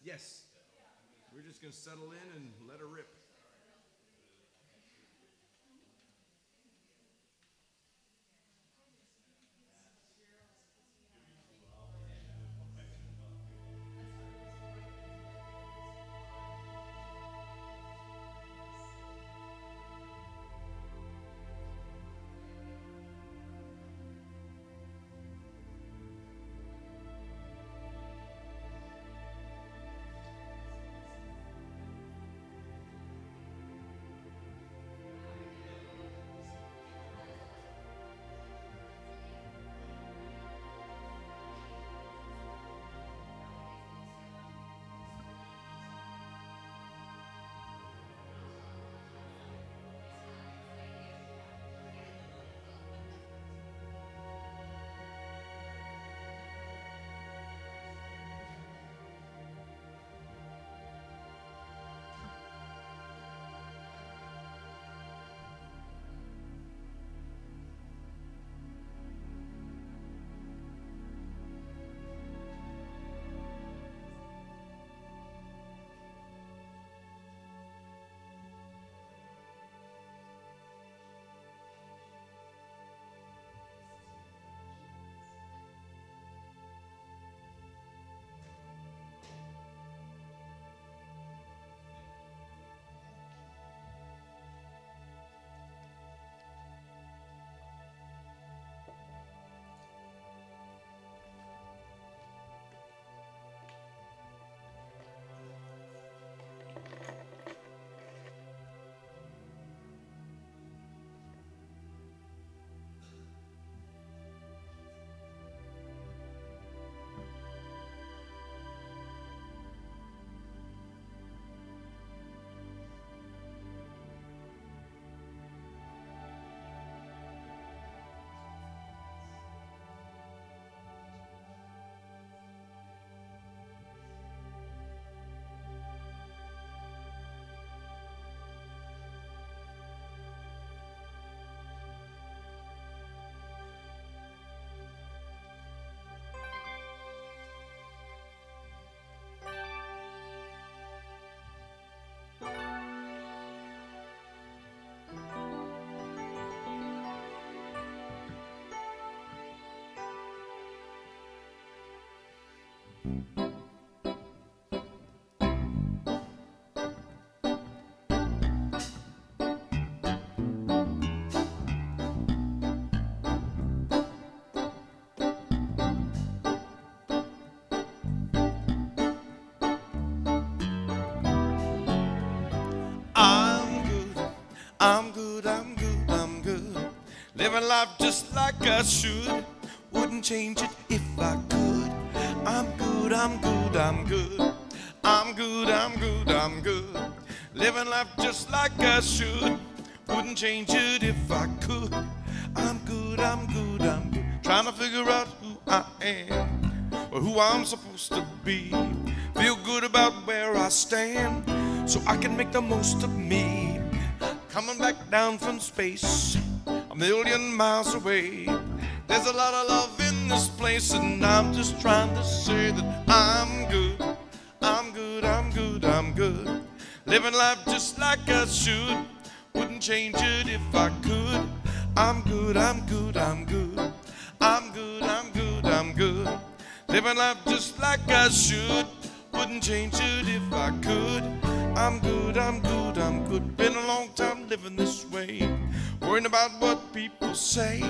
Yes. We're just going to settle in and let her rip. I'm good, I'm good, I'm good. Living life just like I should. Wouldn't change it if I could. I'm good, I'm good, I'm good. I'm good, I'm good, I'm good. Living life just like I should. Wouldn't change it if I could. I'm good, I'm good, I'm good. Trying to figure out who I am or who I'm supposed to be. Feel good about where I stand so I can make the most of me. Coming back down from space, a million miles away. There's a lot of love in this place, and I'm just trying to say that I'm good. I'm good, I'm good, I'm good. Living life just like I should. Wouldn't change it if I could. I'm good, I'm good, I'm good. I'm good, I'm good, I'm good. Living life just like I should. Wouldn't change it if I could. I'm good, I'm good, I'm good. Been a long time living this way, worrying about what people say.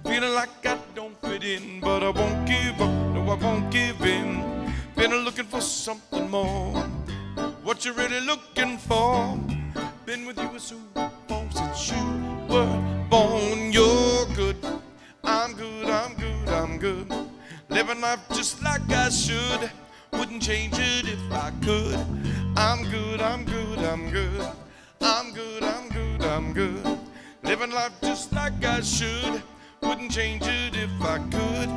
Feeling like I don't fit in, but I won't give up, no I won't give in. Been looking for something more. What you really looking for? Been with you so long since you were born. You're good, I'm good, I'm good, I'm good. Living life just like I should. Wouldn't change it if I could. I'm good, I'm good, I'm good. I'm good, I'm good, I'm good. Living life just like I should. Wouldn't change it if I could.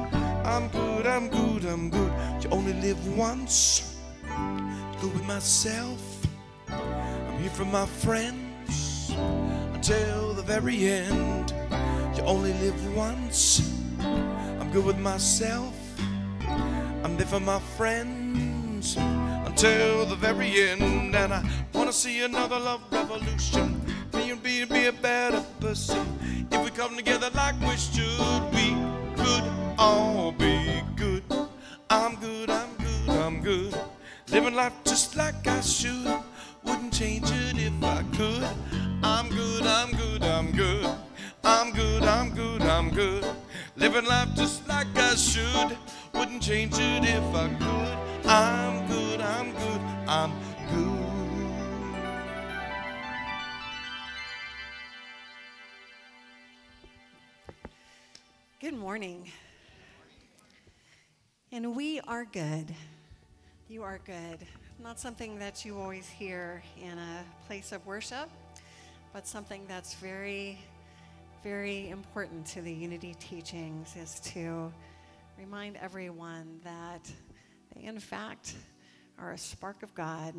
I'm good, I'm good, I'm good. You only live once. Go with myself. I'm here for my friends until the very end. You only live once. I'm good with myself. I'm there for my friends dreams until the very end. And I wanna see another love revolution. Me and be a better person. If we come together like we should, we could all be good. I'm good, I'm good, I'm good. Living life just like I should. Wouldn't change it if I could. I'm good, I'm good, I'm good. I'm good, I'm good, I'm good. Living life just like I should. Wouldn't change it if I could. I'm good, I'm good, I'm good. Good morning. And we are good. You are good. Not something that you always hear in a place of worship, but something that's very, very important to the Unity teachings is to remind everyone that they, in fact, are a spark of God.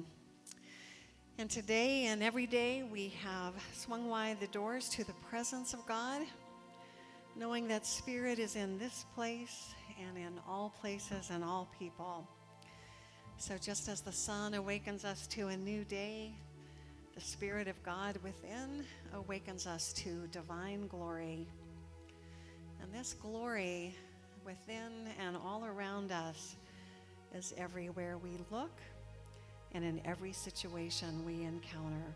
And today and every day we have swung wide the doors to the presence of God, knowing that Spirit is in this place and in all places and all people. So just as the sun awakens us to a new day, the Spirit of God within awakens us to divine glory. And this glory within and all around us is everywhere we look and in every situation we encounter.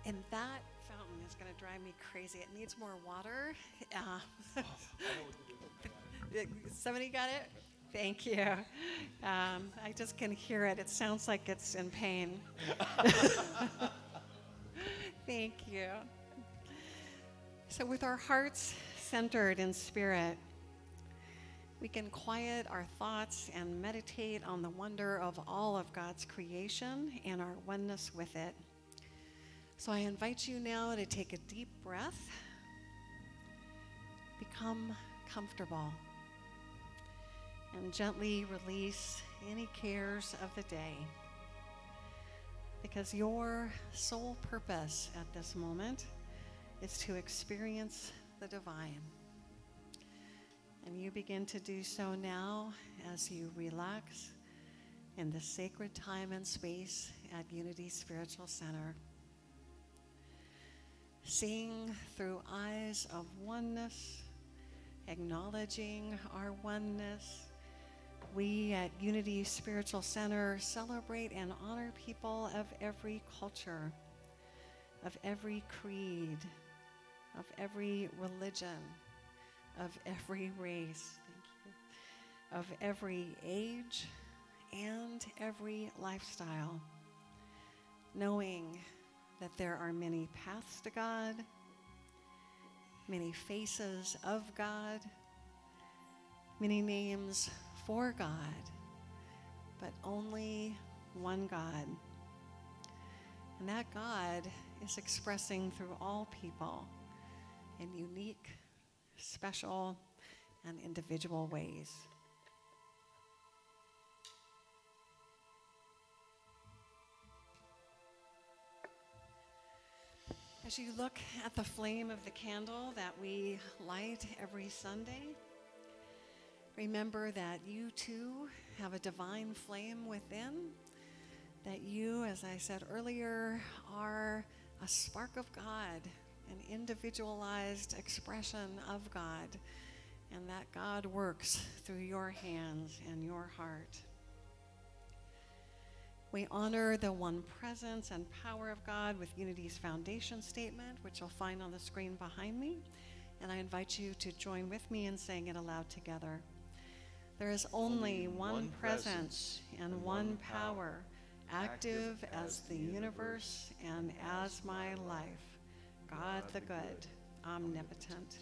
And that fountain is going to drive me crazy. It needs more water. Somebody got it? Thank you. I just can hear it. It sounds like it's in pain. Thank you. So with our hearts centered in Spirit, we can quiet our thoughts and meditate on the wonder of all of God's creation and our oneness with it. So I invite you now to take a deep breath, become comfortable, and gently release any cares of the day. Because your sole purpose at this moment is to experience the divine. And you begin to do so now as you relax in the sacred time and space at Unity Spiritual Center. Seeing through eyes of oneness, acknowledging our oneness, we at Unity Spiritual Center celebrate and honor people of every culture, of every creed, of every religion, of every race, of every age and every lifestyle, knowing that there are many paths to God, many faces of God, many names for God, but only one God. And that God is expressing through all people in unique, special, and individual ways. As you look at the flame of the candle that we light every Sunday, remember that you too have a divine flame within, that you, as I said earlier, are a spark of God, an individualized expression of God, and that God works through your hands and your heart. We honor the one presence and power of God with Unity's foundation statement, which you'll find on the screen behind me. And I invite you to join with me in saying it aloud together. There is only one presence and one power, active as the universe and as my life, God the good, omnipotent.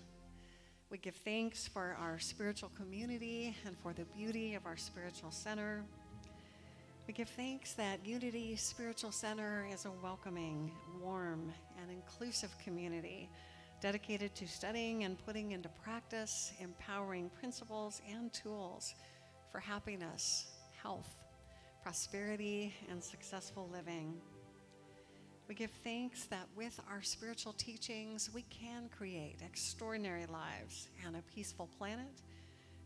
We give thanks for our spiritual community and for the beauty of our spiritual center. We give thanks that Unity Spiritual Center is a welcoming, warm, and inclusive community dedicated to studying and putting into practice empowering principles and tools for happiness, health, prosperity, and successful living. We give thanks that with our spiritual teachings, we can create extraordinary lives and a peaceful planet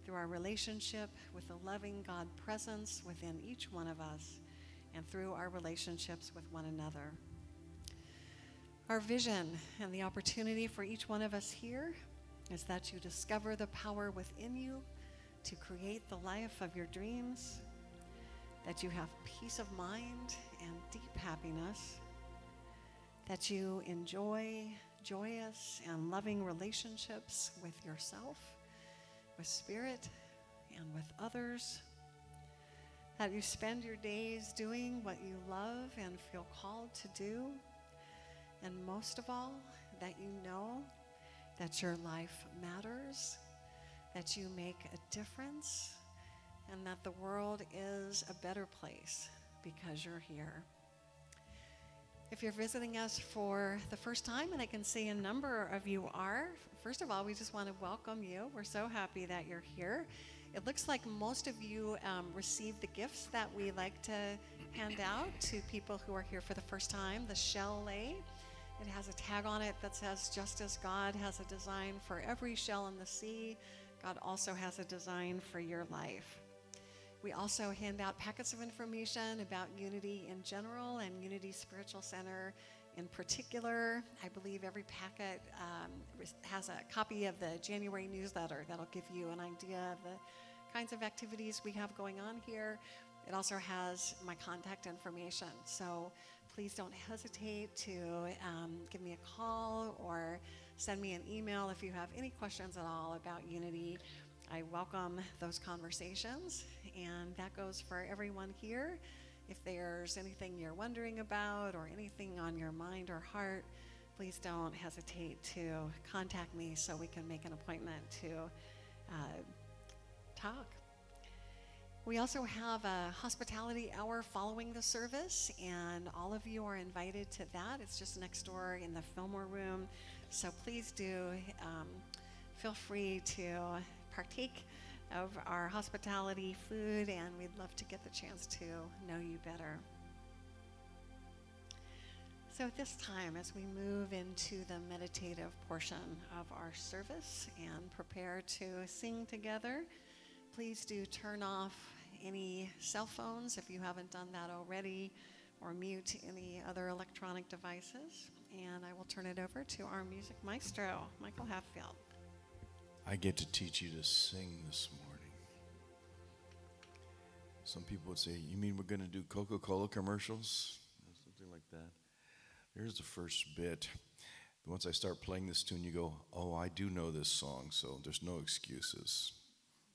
through our relationship with the loving God presence within each one of us, and through our relationships with one another. Our vision and the opportunity for each one of us here is that you discover the power within you to create the life of your dreams, that you have peace of mind and deep happiness, that you enjoy joyous and loving relationships with yourself, with spirit, and with others, that you spend your days doing what you love and feel called to do, and most of all, that you know that your life matters, that you make a difference, and that the world is a better place because you're here. If you're visiting us for the first time, and I can see a number of you are, first of all, we just want to welcome you. We're so happy that you're here. It looks like most of you received the gifts that we like to hand out to people who are here for the first time, the shell lei. It has a tag on it that says, just as God has a design for every shell in the sea, God also has a design for your life. We also hand out packets of information about Unity in general and Unity Spiritual Center in particular. I believe every packet has a copy of the January newsletter that'll give you an idea of the kinds of activities we have going on here. It also has my contact information, so please don't hesitate to give me a call or send me an email if you have any questions at all about Unity. I welcome those conversations, and that goes for everyone here. If there's anything you're wondering about or anything on your mind or heart, please don't hesitate to contact me so we can make an appointment to talk. We also have a hospitality hour following the service, and all of you are invited to that. It's just next door in the Fillmore room, so please do feel free to partake of our hospitality food, and we'd love to get the chance to know you better. So at this time, as we move into the meditative portion of our service and prepare to sing together, please do turn off any cell phones if you haven't done that already, or mute any other electronic devices. And I will turn it over to our music maestro, Michael Hatfield. I get to teach you to sing this morning. Some people would say, you mean we're going to do Coca-Cola commercials? Something like that. Here's the first bit. Once I start playing this tune, you go, oh, I do know this song, so there's no excuses.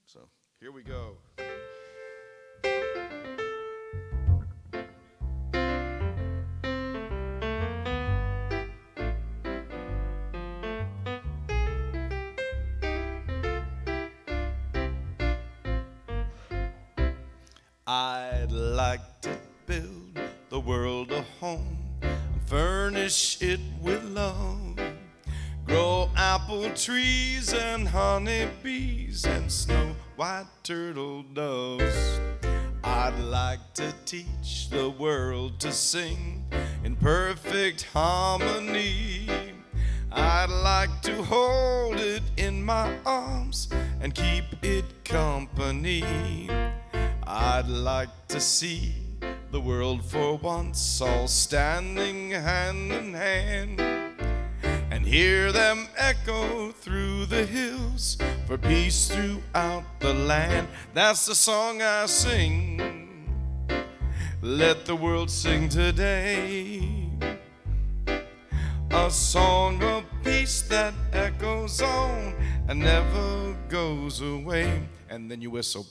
So here we go. I'd like to build the world a home and furnish it with love. Grow apple trees and honey bees and snow white turtle doves. I'd like to teach the world to sing in perfect harmony. I'd like to hold it in my arms and keep it company. I'd like to see the world for once all standing hand in hand, and hear them echo through the hills for peace throughout the land. That's the song I sing. Let the world sing today. A song of peace that echoes on and never goes away. And then you whistle.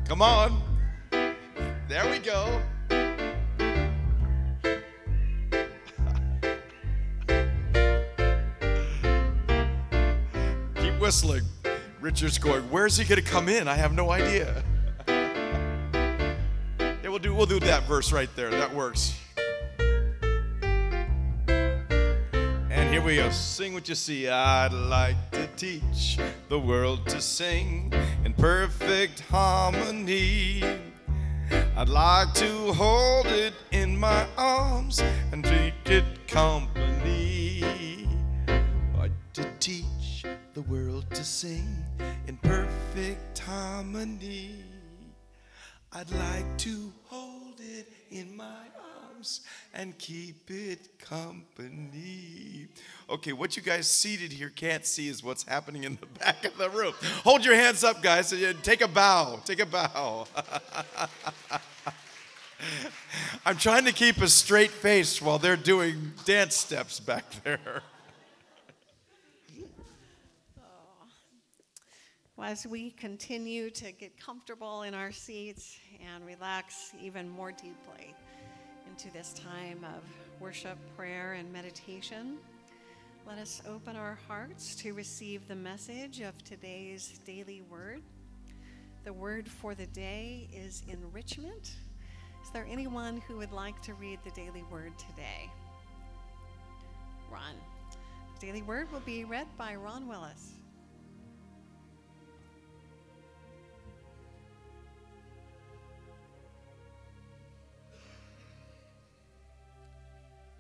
Come on. There we go. Keep whistling. Richard's going, where's he going to come in? I have no idea. Yeah, we'll do that verse right there. That works. And here we go. Sing what you see. I'd like to teach the world to sing in perfect harmony. I'd like to hold it in my arms and keep it company. I'd like to teach the world to sing in perfect harmony. I'd like to hold it in my arms and keep it company. Okay, what you guys seated here can't see is what's happening in the back of the room. Hold your hands up, guys. Take a bow. Take a bow. I'm trying to keep a straight face while they're doing dance steps back there. Well, as we continue to get comfortable in our seats and relax even more deeply into this time of worship, prayer, and meditation, let us open our hearts to receive the message of today's daily word. The word for the day is enrichment. Is there anyone who would like to read the daily word today? Ron. The daily word will be read by Ron Willis.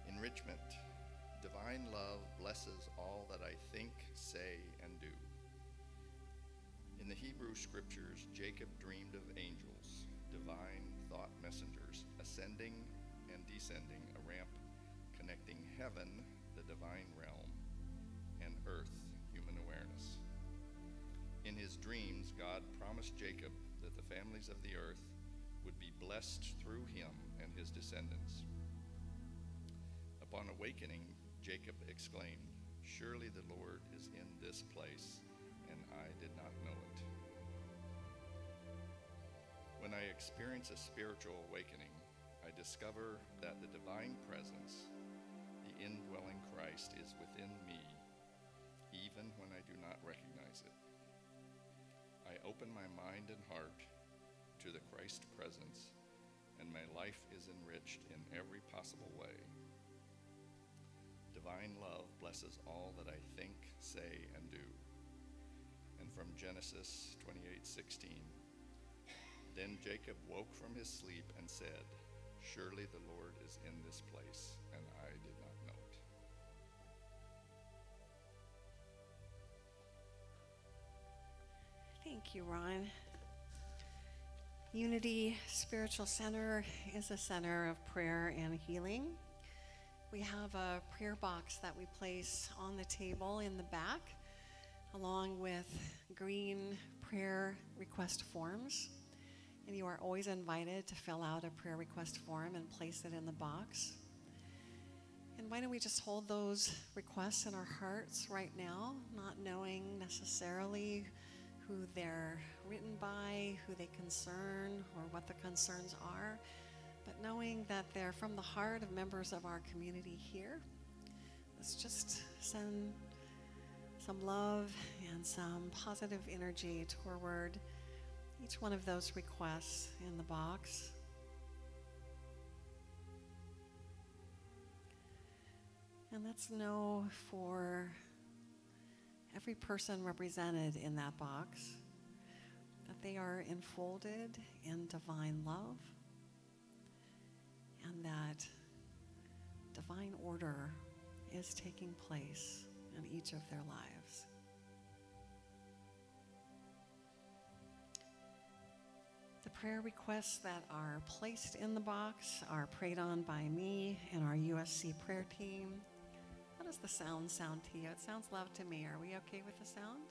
Enrichment. Divine love blesses all that I think, say, and do. In the Hebrew scriptures, Jacob dreamed of angels, divine thought messengers, ascending and descending a ramp connecting heaven, the divine realm, and earth, human awareness. In his dreams, God promised Jacob that the families of the earth would be blessed through him and his descendants. Upon awakening, Jacob exclaimed, "Surely the Lord is in this place, and I did not know it." When I experience a spiritual awakening, I discover that the divine presence, the indwelling Christ, is within me, even when I do not recognize it. I open my mind and heart to the Christ presence, and my life is enriched in every possible way. Divine love blesses all that I think, say, and do. And from Genesis 28:16, then Jacob woke from his sleep and said, "Surely the Lord is in this place, and I did not know it." Thank you, Ron. Unity Spiritual Center is a center of prayer and healing. We have a prayer box that we place on the table in the back, along with green prayer request forms. And you are always invited to fill out a prayer request form and place it in the box. And why don't we just hold those requests in our hearts right now, not knowing necessarily who they're written by, who they concern, or what the concerns are, but knowing that they're from the heart of members of our community here. Let's just send some love and some positive energy toward each one of those requests in the box. And let's know for every person represented in that box that they are enfolded in divine love, and that divine order is taking place in each of their lives. The prayer requests that are placed in the box are prayed on by me and our USC prayer team. How does the sound to you? It sounds loud to me. Are we okay with the sound?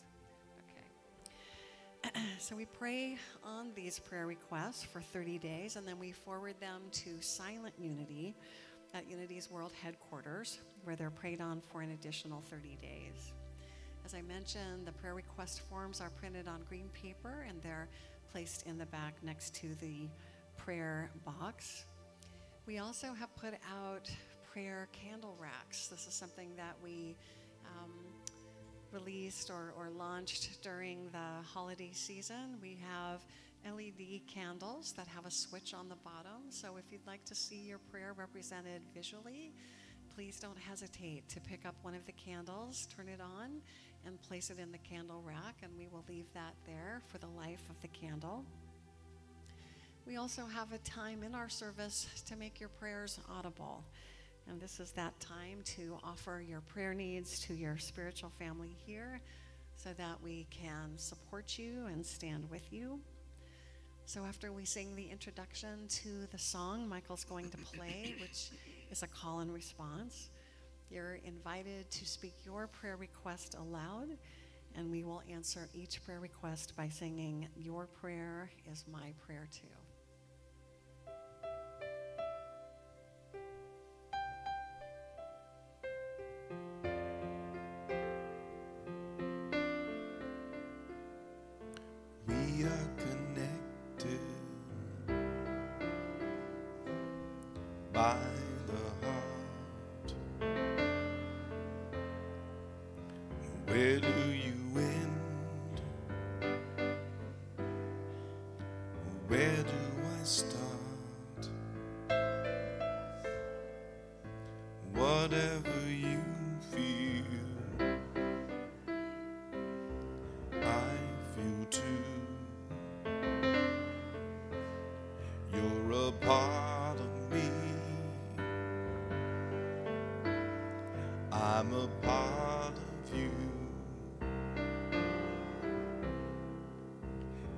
So we pray on these prayer requests for 30 days, and then we forward them to Silent Unity at Unity's World Headquarters, where they're prayed on for an additional 30 days. As I mentioned, the prayer request forms are printed on green paper, and they're placed in the back next to the prayer box. We also have put out prayer candle racks. This is something that we released or launched during the holiday season. We have LED candles that have a switch on the bottom. So if you'd like to see your prayer represented visually, please don't hesitate to pick up one of the candles, turn it on, and place it in the candle rack, and we will leave that there for the life of the candle. We also have a time in our service to make your prayers audible. And this is that time to offer your prayer needs to your spiritual family here, so that we can support you and stand with you. So after we sing the introduction to the song Michael's going to play, which is a call and response, you're invited to speak your prayer request aloud, and we will answer each prayer request by singing, "Your prayer is my prayer too." We are connected by the heart. Where do you end? Where do I start? Whatever you feel, I feel too. You're a part of me. I'm a part of you.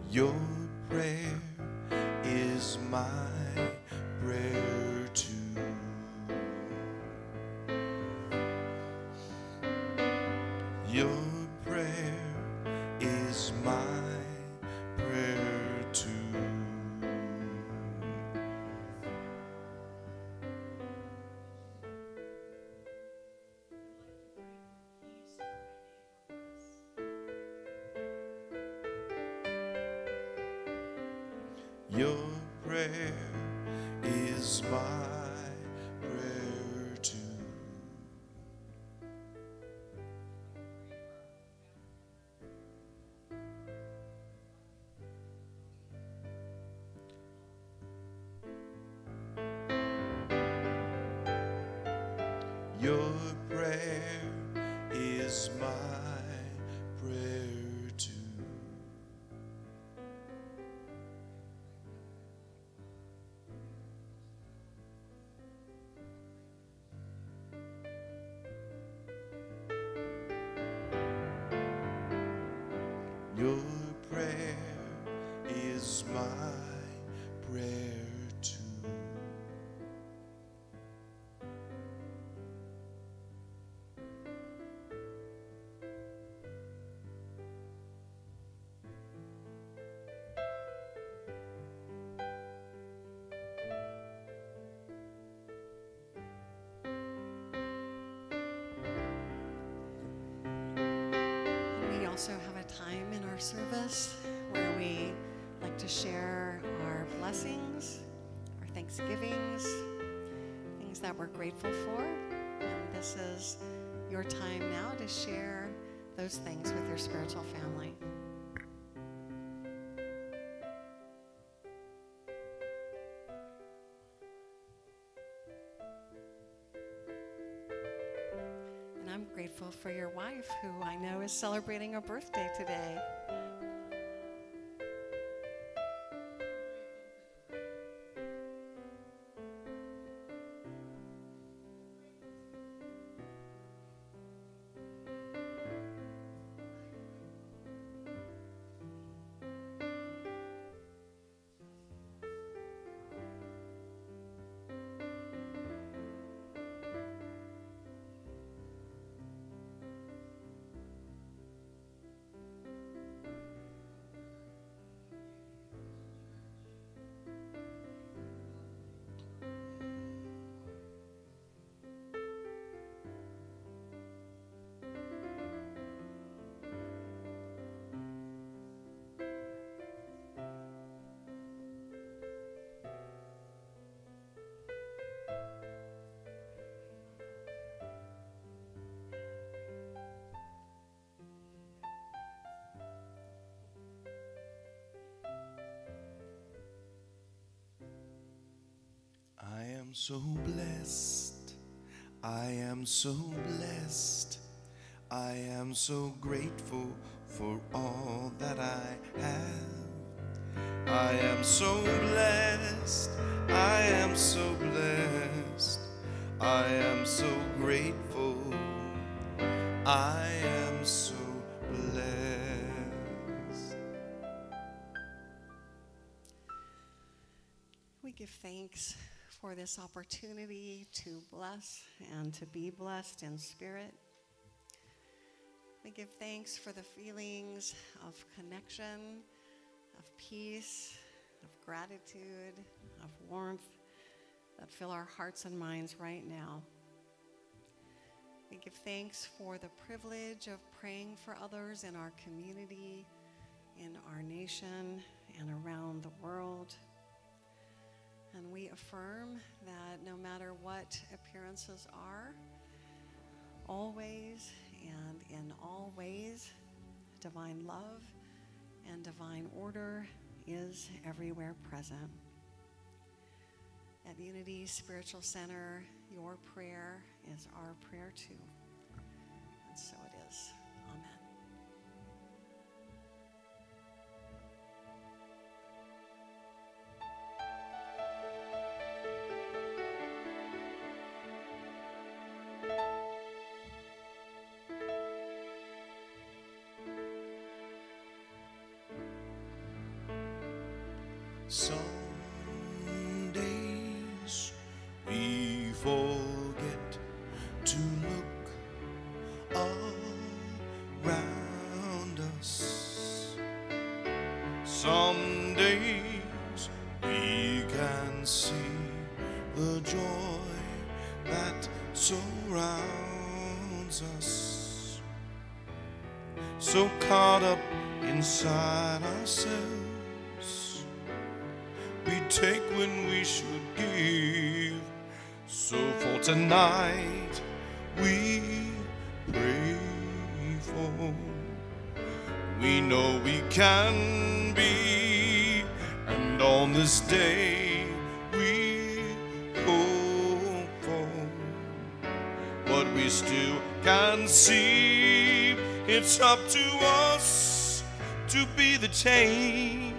Your prayer is my prayer too. Your prayer is my prayer too. Your prayer is my prayer too. Your prayer is my prayer too. Your prayer is my prayer too. We also have a time in our service where we like to share our blessings, our thanksgivings, things that we're grateful for. And this is your time now to share those things with your spiritual family. And I'm grateful for your wife, who I know is celebrating a birthday today. I am so blessed. I am so blessed. I am so grateful for all that I have. I am so blessed. I am so blessed. I am so grateful. I am so blessed. give thanks for this opportunity to bless and to be blessed in spirit. We give thanks for the feelings of connection, of peace, of gratitude, of warmth that fill our hearts and minds right now. We give thanks for the privilege of praying for others in our community, in our nation, and around the world. And we affirm that no matter what appearances are, always and in all ways, divine love and divine order is everywhere present. At Unity Spiritual Center, your prayer is our prayer too. And so it is. Amen. Some days we forget to look around us. Some days we can see the joy that surrounds us. So caught up inside ourselves, we take when we should give. So for tonight we pray for. We know we can be, and on this day we hope for what we still can see. It's up to us to be the change.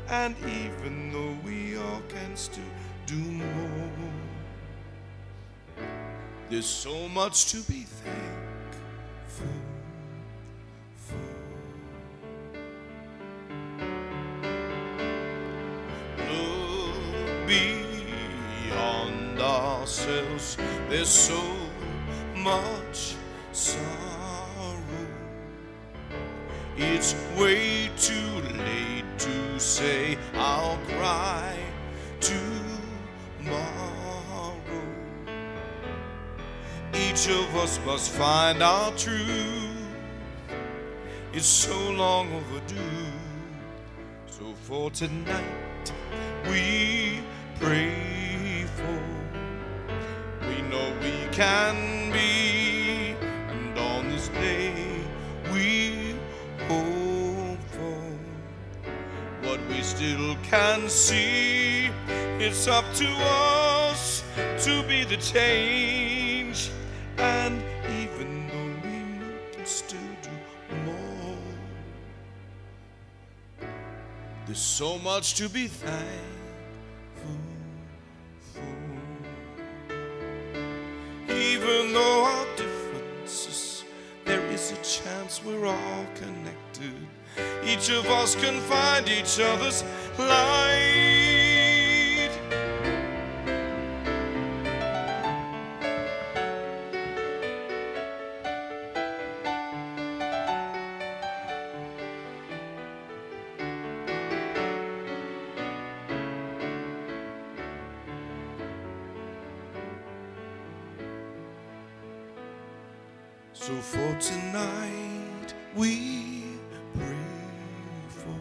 And even though we all can still do more, there's so much to be thankful for. Look beyond ourselves, there's so much sorrow. It's way too late to say I'll cry tomorrow. Each of us must find our truth. It's so long overdue. So for tonight we pray for. We know we can be, and on this day we hope for what we still can see. It's up to us to be the change, and even though we know can still do more, there's so much to be thankful for. Even though our differences, there is a chance we're all connected. Each of us can find each other's light. So for tonight we pray for.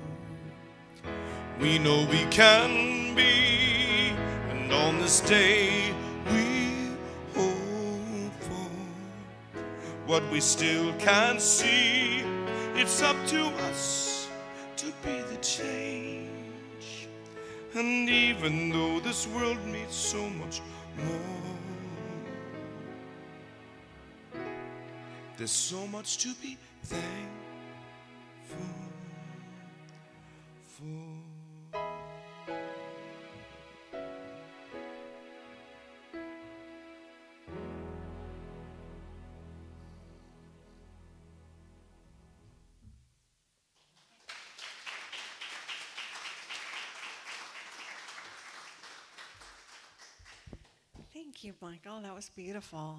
We know we can be, and on this day we hope for what we still can't see. It's up to us to be the change, and even though this world needs so much more, there's so much to be thankful for. Thank you, Michael. That was beautiful.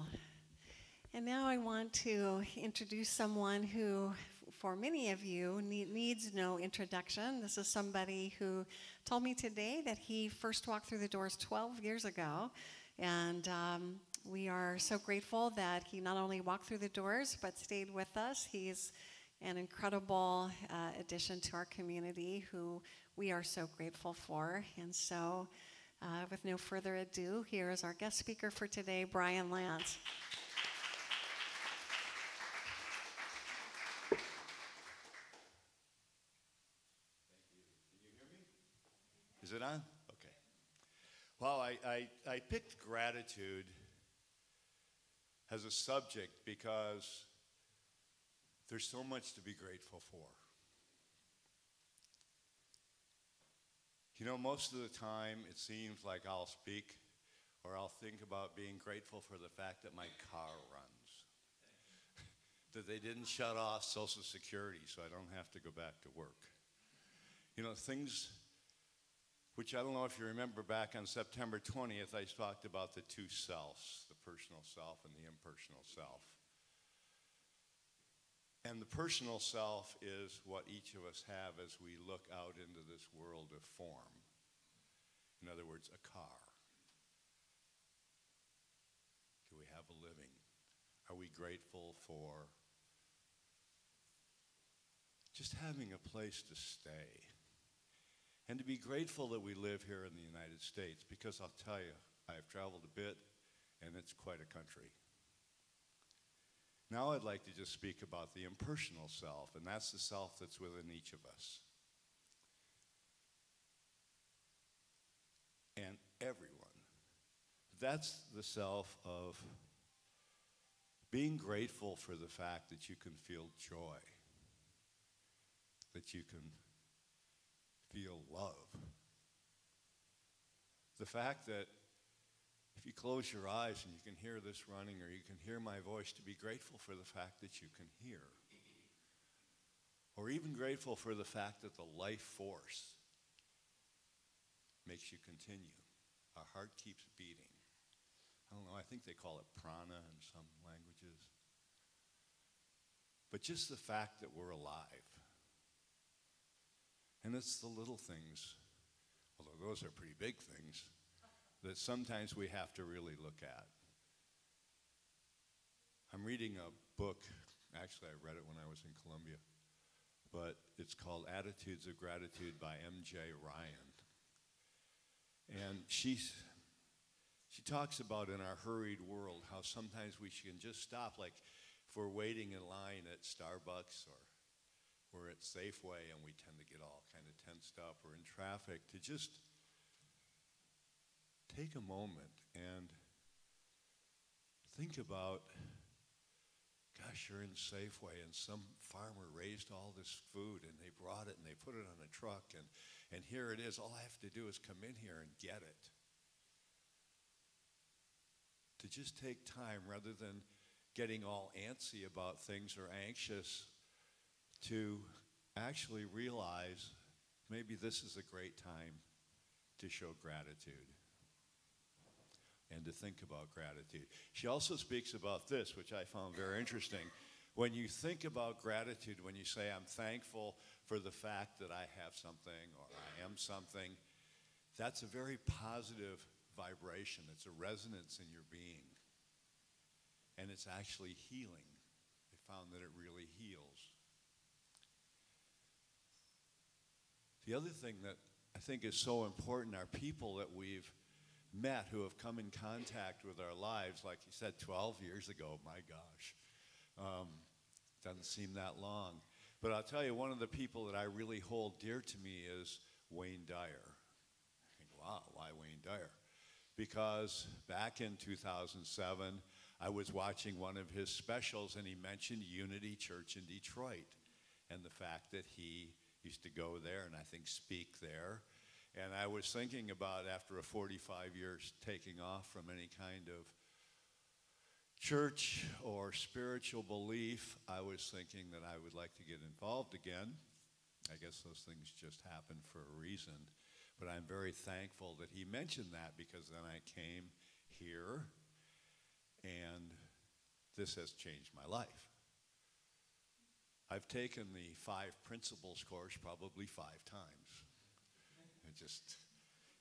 And now I want to introduce someone who, for many of you, needs no introduction. This is somebody who told me today that he first walked through the doors 12 years ago. And we are so grateful that he not only walked through the doors, but stayed with us. He's an incredible addition to our community who we are so grateful for. And so, with no further ado, here is our guest speaker for today, Brian Lance. Is it on? Okay. Well, I picked gratitude as a subject because there's so much to be grateful for. You know, most of the time it seems like I'll speak or I'll think about being grateful for the fact that my car runs, that they didn't shut off Social Security so I don't have to go back to work. You know, things which I don't know if you remember back on September 20th, I talked about the two selves, the personal self and the impersonal self. And the personal self is what each of us have as we look out into this world of form. In other words, a car. Do we have a living? Are we grateful for just having a place to stay? And to be grateful that we live here in the United States, because I'll tell you, I've traveled a bit, and it's quite a country. Now I'd like to just speak about the impersonal self, and that's the self that's within each of us. And everyone. That's the self of being grateful for the fact that you can feel joy, that you can feel love. The fact that if you close your eyes and you can hear this running or you can hear my voice, to be grateful for the fact that you can hear. Or even grateful for the fact that the life force makes you continue. Our heart keeps beating. I don't know, I think they call it prana in some languages. But just the fact that we're alive. And it's the little things, although those are pretty big things, that sometimes we have to really look at. I'm reading a book, actually I read it when I was in Columbia, but it's called Attitudes of Gratitude by M.J. Ryan. And she talks about in our hurried world how sometimes we can just stop, like if we're waiting in line at Starbucks or we're at Safeway and we tend to get all kind of tensed up, or in traffic, to just take a moment and think about, gosh, you're in Safeway and some farmer raised all this food and they brought it and they put it on a truck and here it is. All I have to do is come in here and get it. To just take time rather than getting all antsy about things or anxious, to actually realize maybe this is a great time to show gratitude and to think about gratitude. She also speaks about this, which I found very interesting. When you think about gratitude, when you say, I'm thankful for the fact that I have something or I am something, that's a very positive vibration. It's a resonance in your being. And it's actually healing. They found that it really heals. The other thing that I think is so important are people that we've met who have come in contact with our lives, like you said, 12 years ago. My gosh. Doesn't seem that long. But I'll tell you, one of the people that I really hold dear to me is Wayne Dyer. I think, wow, why Wayne Dyer? Because back in 2007, I was watching one of his specials and he mentioned Unity Church in Detroit and the fact that he used to go there and I think speak there. And I was thinking about, after a 45 years taking off from any kind of church or spiritual belief, I was thinking that I would like to get involved again. I guess those things just happen for a reason. But I'm very thankful that he mentioned that, because then I came here, and this has changed my life. I've taken the 5 principles course probably 5 times.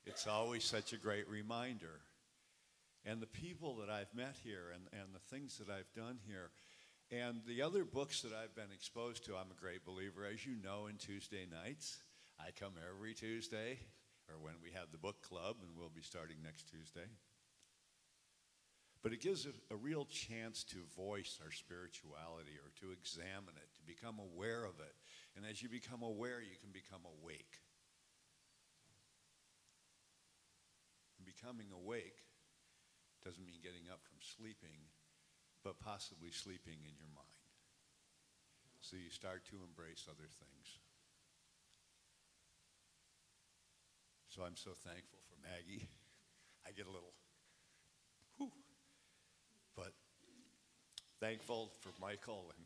It's always such a great reminder. And the people that I've met here and the things that I've done here, and the other books that I've been exposed to, I'm a great believer, as you know, in Tuesday nights. I come every Tuesday, or when we have the book club, and we'll be starting next Tuesday. But it gives a real chance to voice our spirituality or to examine it, to become aware of it. And as you become aware, you can become awake. And becoming awake doesn't mean getting up from sleeping, but possibly sleeping in your mind. So you start to embrace other things. So I'm so thankful for Maggie. I get a little, whew. But thankful for Michael and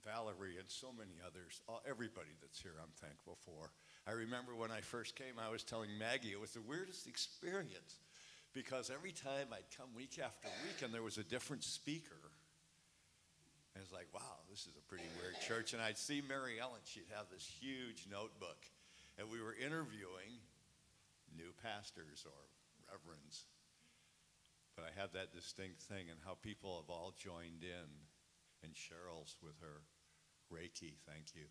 Valerie and so many others. Everybody that's here I'm thankful for. I remember when I first came, I was telling Maggie it was the weirdest experience because every time I'd come week after week and there was a different speaker, and it's like, wow, this is a pretty weird church. And I'd see Mary Ellen, she'd have this huge notebook, and we were interviewing new pastors or reverends. But I had that distinct thing and how people have all joined in. And Cheryl's with her Reiki, thank you.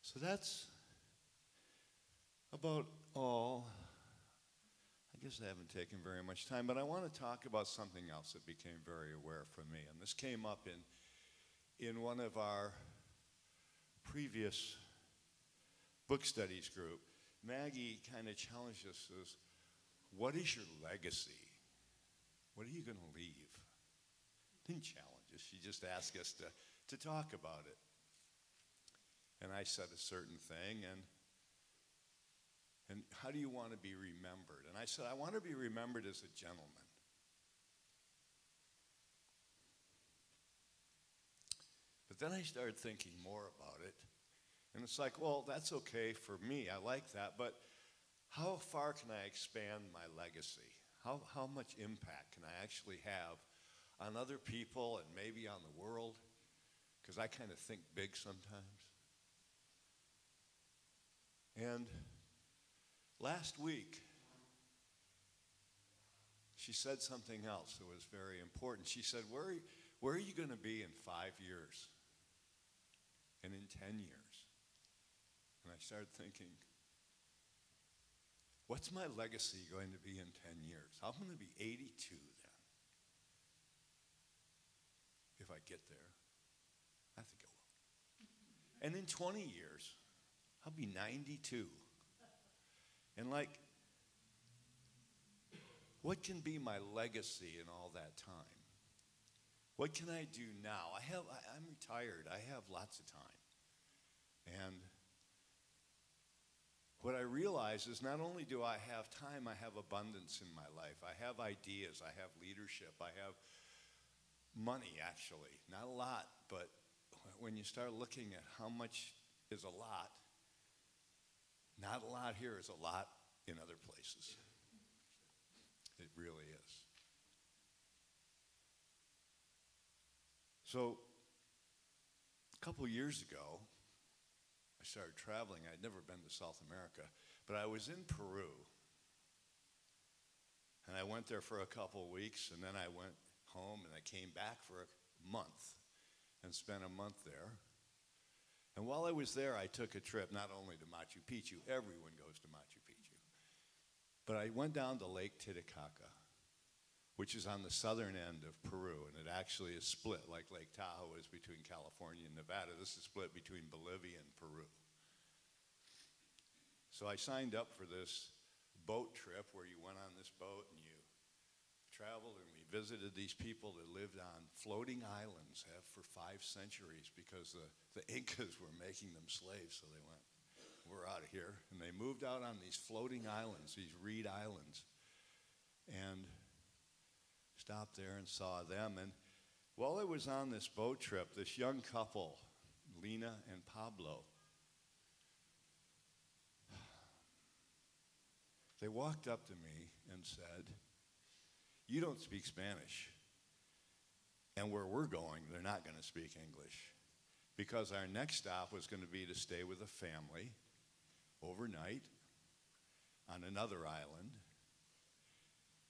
So that's about all. I guess I haven't taken very much time, but I want to talk about something else that became very aware for me. And this came up in one of our previous book studies group. Maggie kind of challenged us as, what is your legacy? What are you going to leave? Didn't challenge us. She just asked us to talk about it. And I said a certain thing, and how do you want to be remembered? And I said, I want to be remembered as a gentleman. But then I started thinking more about it. And it's like, well, that's okay for me. I like that. But how far can I expand my legacy? How much impact can I actually have on other people and maybe on the world? Because I kind of think big sometimes. And last week, she said something else that was very important. She said, where are you going to be in 5 years? And in 10 years? And I started thinking, what's my legacy going to be in 10 years? I'm going to be 82 then. If I get there. I think I will. And in 20 years, I'll be 92. And like, what can be my legacy in all that time? What can I do now? I'm retired. I have lots of time. And what I realize is not only do I have time, I have abundance in my life. I have ideas. I have leadership. I have money, actually. Not a lot, but when you start looking at how much is a lot, not a lot here is a lot in other places. It really is. So, a couple years ago, I started traveling. I'd never been to South America, but I was in Peru. And I went there for a couple weeks, and then I went home, and I came back for a month and spent a month there. And while I was there, I took a trip not only to Machu Picchu. Everyone goes to Machu Picchu. But I went down to Lake Titicaca, which is on the southern end of Peru, and it actually is split like Lake Tahoe is between California and Nevada. This is split between Bolivia and Peru. So I signed up for this boat trip where you went on this boat and you traveled, and we visited these people that lived on floating islands for 5 centuries because the Incas were making them slaves. So they went, we're out of here. And they moved out on these floating islands, these reed islands, and stopped there and saw them. And while I was on this boat trip, this young couple, Lena and Pablo, They walked up to me and said, "You don't speak Spanish. And where we're going, they're not going to speak English." Because our next stop was going to be to stay with a family overnight on another island.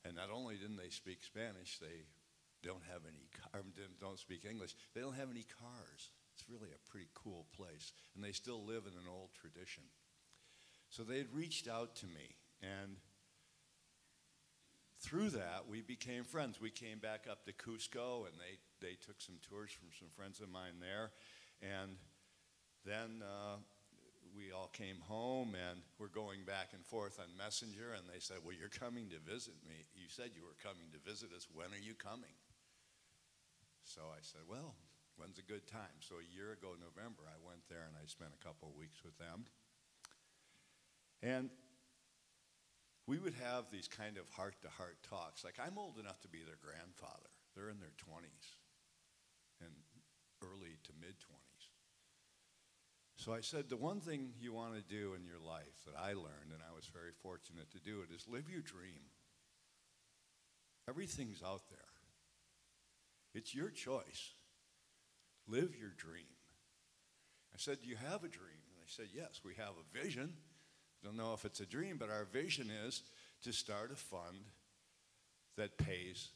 And not only didn't they speak Spanish, they don't speak English. They don't have any cars. It's really a pretty cool place. And they still live in an old tradition. So they had reached out to me, and through that, we became friends. We came back up to Cusco, and they took some tours from some friends of mine there. And then we all came home, and we're going back and forth on Messenger, and they said, "Well, you're coming to visit me. You said you were coming to visit us. When are you coming?" So I said, "Well, when's a good time?" So a year ago, November, I went there, and I spent a couple of weeks with them. And we would have these kind of heart-to-heart talks. Like, I'm old enough to be their grandfather. They're in their 20s and early to mid-20s. So I said, the one thing you want to do in your life that I learned, and I was very fortunate to do it, is live your dream. Everything's out there. It's your choice. Live your dream. I said, "Do you have a dream?" And they said, "Yes, we have a vision. Don't know if it's a dream, but our vision is to start a fund that pays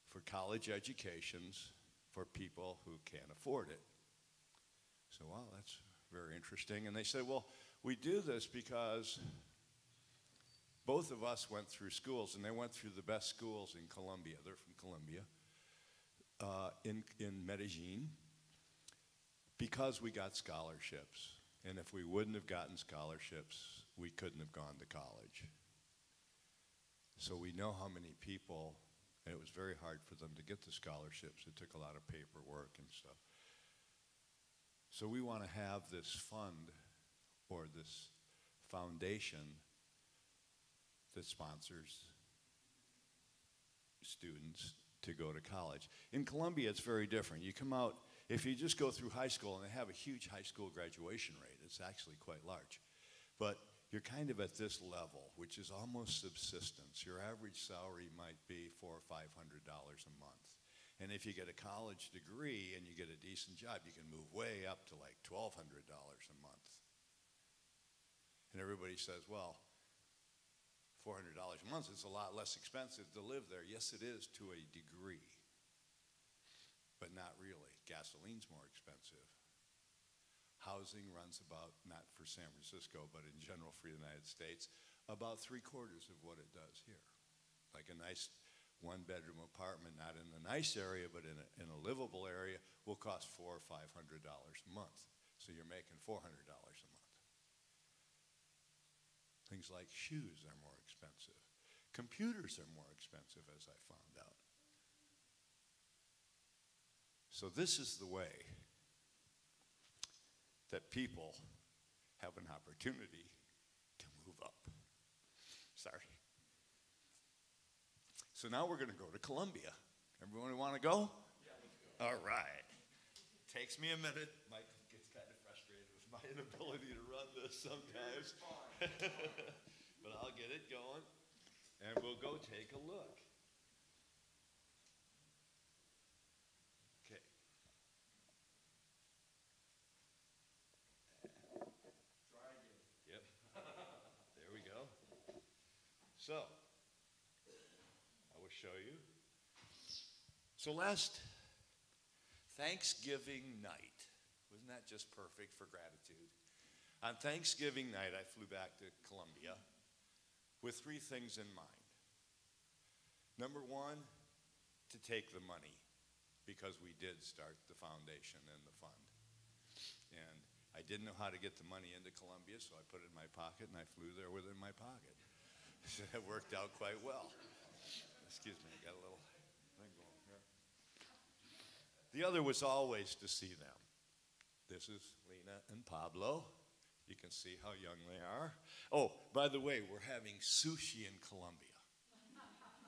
for college educations for people who can't afford it." So, wow, that's very interesting. And they said, "Well, we do this because both of us went through schools," and they went through the best schools in Colombia. They're from Colombia, in Medellin, because we got scholarships. And if we wouldn't have gotten scholarships, we couldn't have gone to college. So we know how many people, and it was very hard for them to get the scholarships. It took a lot of paperwork and stuff. So we want to have this fund or this foundation that sponsors students to go to college. In Colombia, it's very different. You come out, if you just go through high school, and they have a huge high school graduation rate, it's actually quite large. But you're kind of at this level, which is almost subsistence. Your average salary might be $400 or $500 a month. And if you get a college degree and you get a decent job, you can move way up to like $1,200 a month. And everybody says, "Well, $400 a month is a lot less expensive to live there." Yes, it is to a degree, but not really. Gasoline's more expensive. Housing runs about, not for San Francisco, but in general for the United States, about 3/4 of what it does here. Like a nice one-bedroom apartment, not in a nice area, but in a livable area, will cost $400 or $500 a month. So you're making $400 a month. Things like shoes are more expensive. Computers are more expensive, as I found out. So this is the way that people have an opportunity to move up. Sorry. So now we're going to go to Colombia. Everyone want to go? Yeah, let's go. All right. Takes me a minute. Mike gets kind of frustrated with my inability to run this sometimes. But I'll get it going, and we'll go take a look. Okay. Try again. Yep. There we go. So, I will show you. So last Thanksgiving night, wasn't that just perfect for gratitude? On Thanksgiving night, I flew back to Colombia with 3 things in mind. Number 1, to take the money, because we did start the foundation and the fund. And I didn't know how to get the money into Colombia, so I put it in my pocket, and I flew there with it in my pocket. So it worked out quite well. Excuse me, I got a little thing going here. The other was always to see them. This is Lena and Pablo. You can see how young they are. Oh, by the way, we're having sushi in Colombia.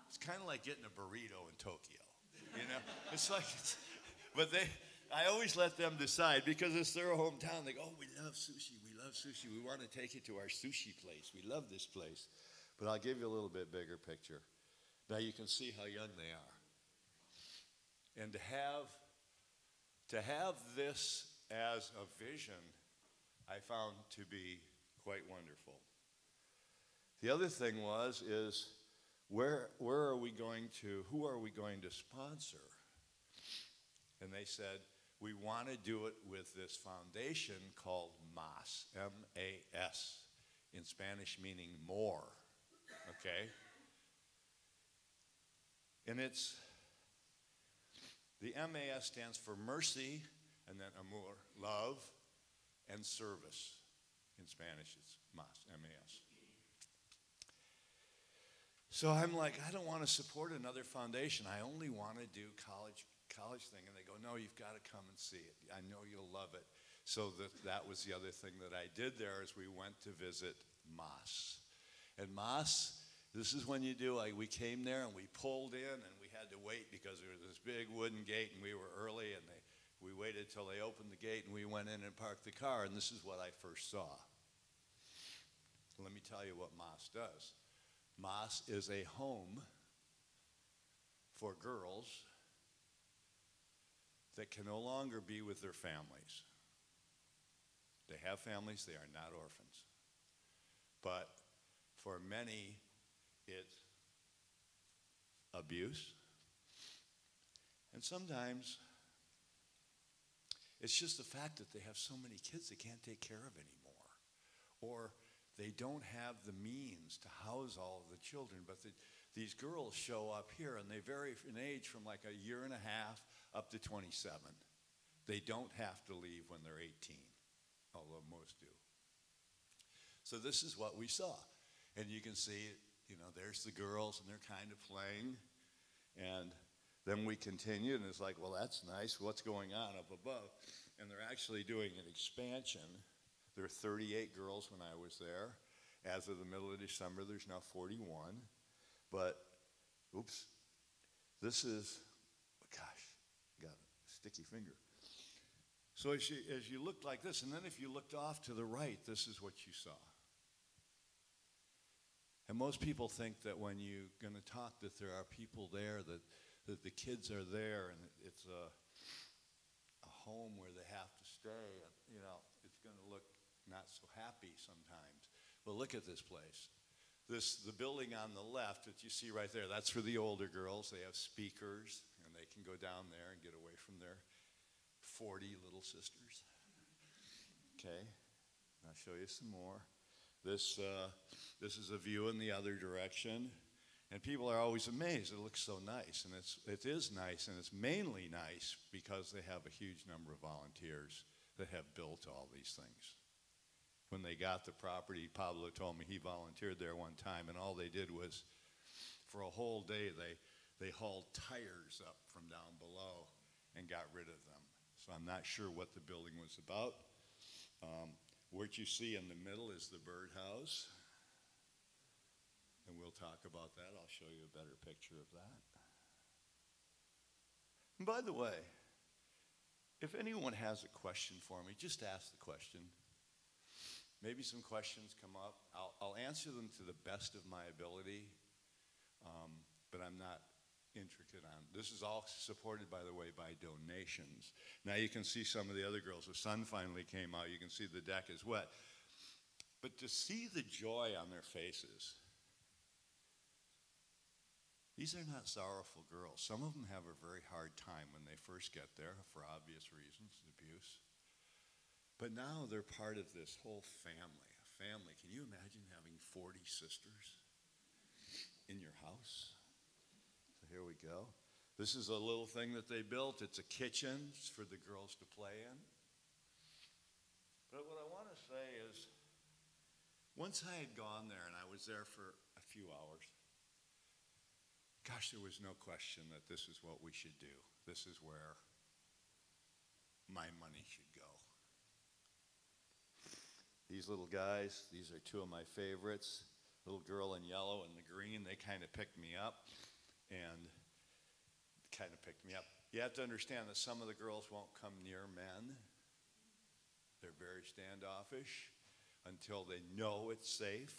It's kind of like getting a burrito in Tokyo, you know? It's like, I always let them decide because it's their hometown. They go, "Oh, we love sushi. We love sushi. We want to take it to our sushi place. We love this place." But I'll give you a little bit bigger picture. Now you can see how young they are. And to have this as a vision, I found to be quite wonderful. The other thing is who are we going to sponsor? And they said, we want to do it with this foundation called MAS, M-A-S, in Spanish meaning more, okay? And the MAS stands for mercy, and then amor, love, and service. In Spanish, it's MAS, M-A-S. So I'm like, I don't want to support another foundation. I only want to do college thing. And they go, no, you've got to come and see it. I know you'll love it. So that was the other thing that I did there is we went to visit MAS. And MAS, this is when you do, we came there and we pulled in and we had to wait because there was this big wooden gate and we were early and we waited till they opened the gate and we went in and parked the car and this is what I first saw. Let me tell you what MAS does. MAS is a home for girls that can no longer be with their families. They have families, they are not orphans. But for many, it's abuse. And sometimes it's just the fact that they have so many kids they can't take care of anymore. Or they don't have the means to house all of the children. But these girls show up here and they vary in age from like a year and a half up to 27. They don't have to leave when they're 18, although most do. So this is what we saw. And you can see, there's the girls and they're kind of playing. And then we continued and it's like, well, that's nice. What's going on up above? And they're actually doing an expansion. There were 38 girls when I was there. As of the middle of December, there's now 41. But, oops, this is, gosh, got a sticky finger. So as you looked like this, and then if you looked off to the right, this is what you saw. And most people think that when you're going to talk that there are people there, that the kids are there, and it's a home where they have to stay. And, it's going to look not so happy sometimes. But look at this place. The building on the left that you see right there, that's for the older girls. They have speakers, and they can go down there and get away from their 40 little sisters. Okay, I'll show you some more. This is a view in the other direction, and people are always amazed. It looks so nice, and it is nice, and it's mainly nice because they have a huge number of volunteers that have built all these things. When they got the property, Pablo told me he volunteered there one time, and all they did was, for a whole day, they hauled tires up from down below and got rid of them. So I'm not sure what the building was about. What you see in the middle is the birdhouse, and we'll talk about that. I'll show you a better picture of that. And by the way, if anyone has a question for me, just ask the question. Maybe some questions come up. I'll answer them to the best of my ability, but I'm not intricate on. This is all supported, by the way, by donations. Now you can see some of the other girls. The sun finally came out. You can see the deck is wet. But to see the joy on their faces, these are not sorrowful girls. Some of them have a very hard time when they first get there for obvious reasons, abuse. But now they're part of this whole family, a family. Can you imagine having 40 sisters in your house? So here we go. This is a little thing that they built. It's a kitchen for the girls to play in. But what I want to say is, once I had gone there, and I was there for a few hours, gosh, there was no question that this is what we should do. This is where my money should go. These little guys, these are two of my favorites. Little girl in yellow and the green, they kind of picked me up. You have to understand that some of the girls won't come near men. They're very standoffish until they know it's safe.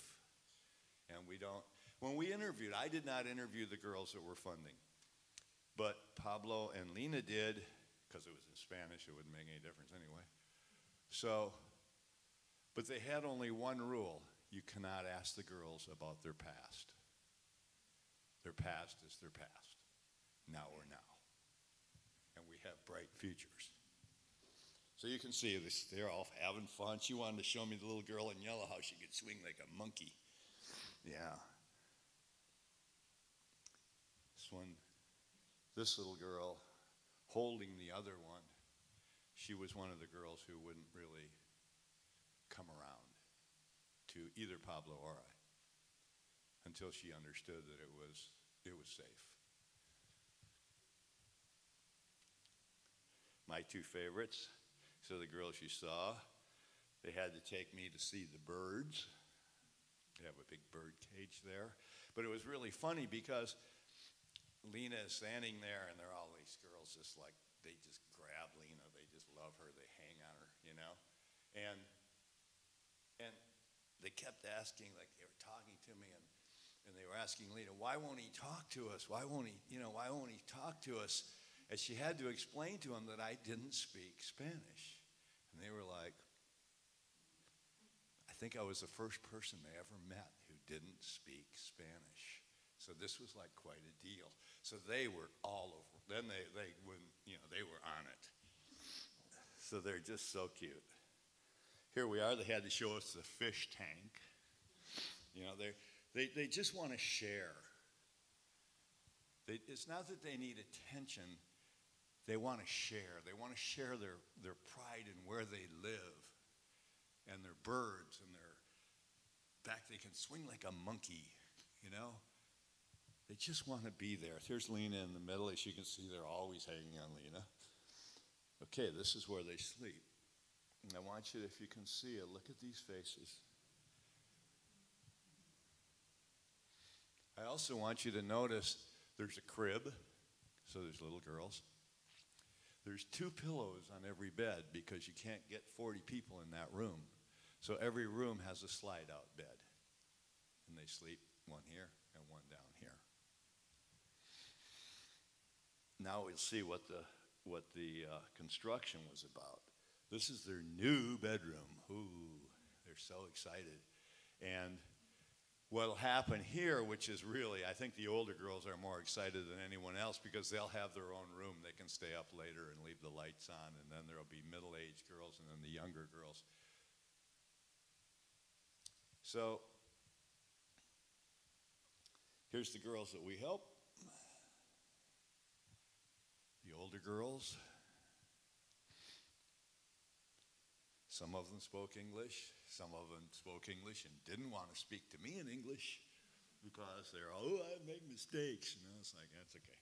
And we don't, When we interviewed, I did not interview the girls that were funding, but Pablo and Lena did, because it was in Spanish, it wouldn't make any difference anyway. So, but they had only one rule. You cannot ask the girls about their past. Their past is their past. Now or now. And we have bright futures. So you can see this, they're all having fun. She wanted to show me the little girl in yellow, how she could swing like a monkey. Yeah. This little girl holding the other one, she was one of the girls who wouldn't really come around to either Pablo or I until she understood that it was safe. My two favorites, so the girls you saw, they had to take me to see the birds. They have a big bird cage there. But it was really funny because Lena is standing there, and there are all these girls just like, they just grab Lena. They just love her. They hang on her, you know. And they kept asking, like they were talking to me, and they were asking Lena, why won't he talk to us? Why won't he talk to us? And she had to explain to him that I didn't speak Spanish. And they were like, I think I was the first person they ever met who didn't speak Spanish. So this was like quite a deal. So they were all over. Then they wouldn't, they were on it. So they're just so cute. Here we are. They had to show us the fish tank. They just want to share. It's not that they need attention. They want to share. They want to share their pride in where they live and their birds and in fact, they can swing like a monkey, They just want to be there. Here's Lena in the middle. As you can see, they're always hanging on Lena. Okay, this is where they sleep. And I want you to, if you can see it, look at these faces. I also want you to notice there's a crib, so there's little girls. There's 2 pillows on every bed because you can't get 40 people in that room. So every room has a slide-out bed. And they sleep one here and one down here. Now we'll see what the construction was about. This is their new bedroom. Ooh, they're so excited. And what'll happen here, which is really, I think the older girls are more excited than anyone else because they'll have their own room. They can stay up later and leave the lights on, and then there'll be middle-aged girls and then the younger girls. So here's the girls that we help. The older girls. Some of them spoke English. Some of them spoke English and didn't want to speak to me in English because they're, I make mistakes. It's like, that's okay.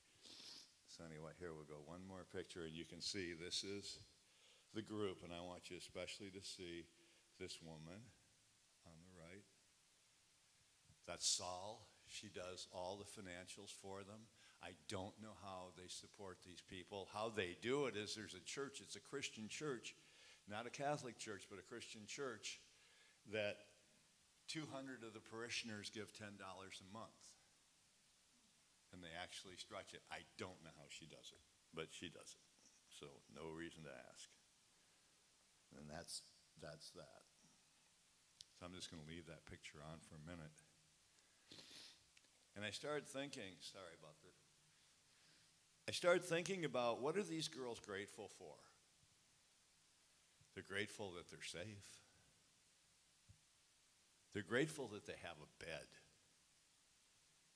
So anyway, here we'll go. One more picture, and you can see this is the group, and I want you especially to see this woman on the right. That's Saul. She does all the financials for them. I don't know how they support these people. How they do it is there's a church. It's a Christian church. Not a Catholic church, but a Christian church, that 200 of the parishioners give $10 a month. And they actually stretch it. I don't know how she does it, but she does it. So no reason to ask. And that's that. So I'm just going to leave that picture on for a minute. And I started thinking, sorry about this. I started thinking about what are these girls grateful for? They're grateful that they're safe. They're grateful that they have a bed.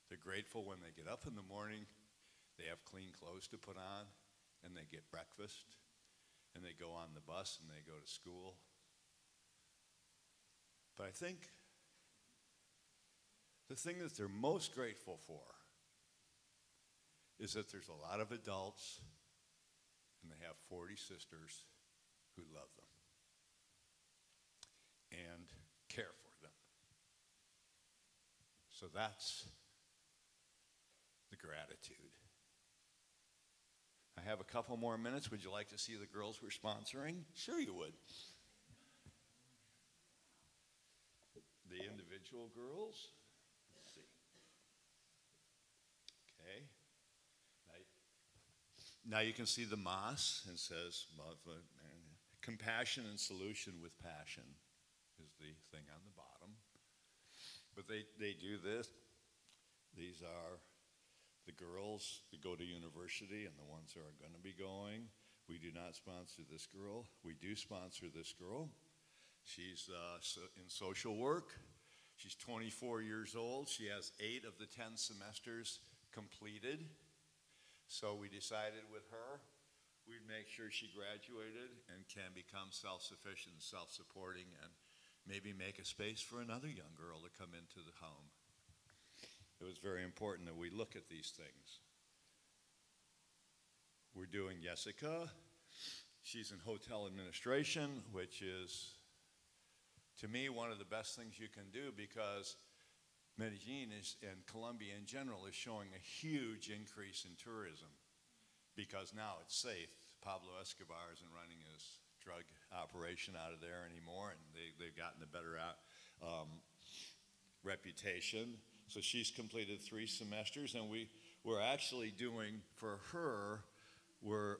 They're grateful when they get up in the morning, they have clean clothes to put on, and they get breakfast, and they go on the bus, and they go to school. But I think the thing that they're most grateful for is that there's a lot of adults, and they have 40 sisters who love them and care for them. So that's the gratitude. I have a couple more minutes. Would you like to see the girls we're sponsoring? Sure you would. The individual girls. Let's see. Now you can see the moss and says, compassion and solution with passion is the thing on the bottom. But they do this. These are the girls that go to university and the ones who are going to be going. We do not sponsor this girl. We do sponsor this girl. She's in social work. She's 24 years old. She has 8 of the 10 semesters completed. So we decided with her, we'd make sure she graduated and can become self-sufficient and self-supporting and maybe make a space for another young girl to come into the home. It was very important that we look at these things. We're doing Jessica. She's in hotel administration, which is, to me, one of the best things you can do because Medellin and Colombia in general is showing a huge increase in tourism because now it's safe. Pablo Escobar isn't running his drug operation out of there anymore, and they've gotten a better reputation. So she's completed 3 semesters, and we're actually doing, for her, we're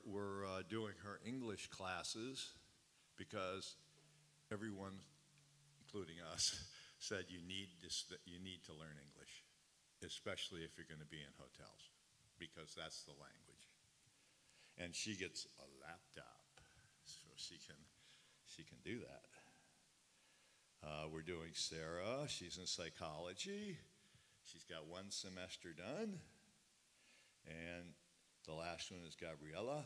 doing her English classes because everyone, including us, said you need to learn English, especially if you're going to be in hotels, because that's the language. And she gets a laptop, so she can do that. We're doing Sarah. She's in psychology. She's got 1 semester done. And the last one is Gabriella,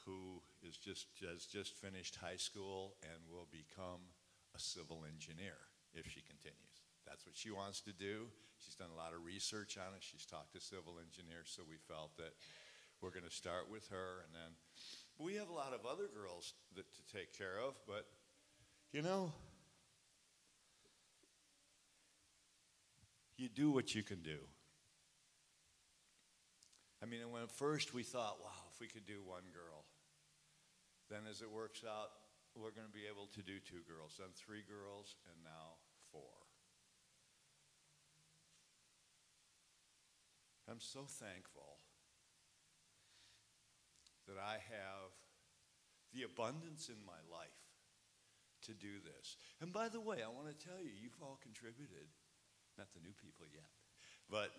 who has just finished high school and will become a civil engineer if she continues. That's what she wants to do. She's done a lot of research on it. She's talked to civil engineers, so we felt that we're going to start with her. And then we have a lot of other girls to take care of, but you know, you do what you can do. I mean, when at first we thought, wow, if we could do 1 girl, then as it works out, we're going to be able to do 2 girls, then 3 girls, and now 4. I'm so thankful that I have the abundance in my life to do this. And by the way, I want to tell you, you've all contributed, not the new people yet, but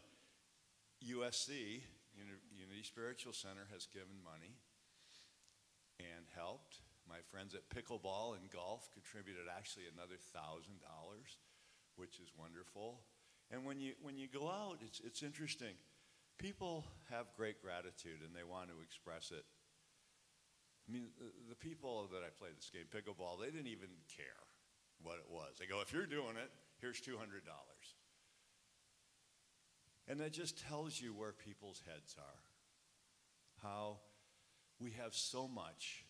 USC, Unity Spiritual Center, has given money and helped. My friends at Pickleball and Golf contributed actually another $1,000, which is wonderful. And when you go out, it's interesting. People have great gratitude and they want to express it. I mean, the people that I played this game, Pickleball, they didn't even care what it was. They go, if you're doing it, here's $200. And that just tells you where people's heads are, how we have so much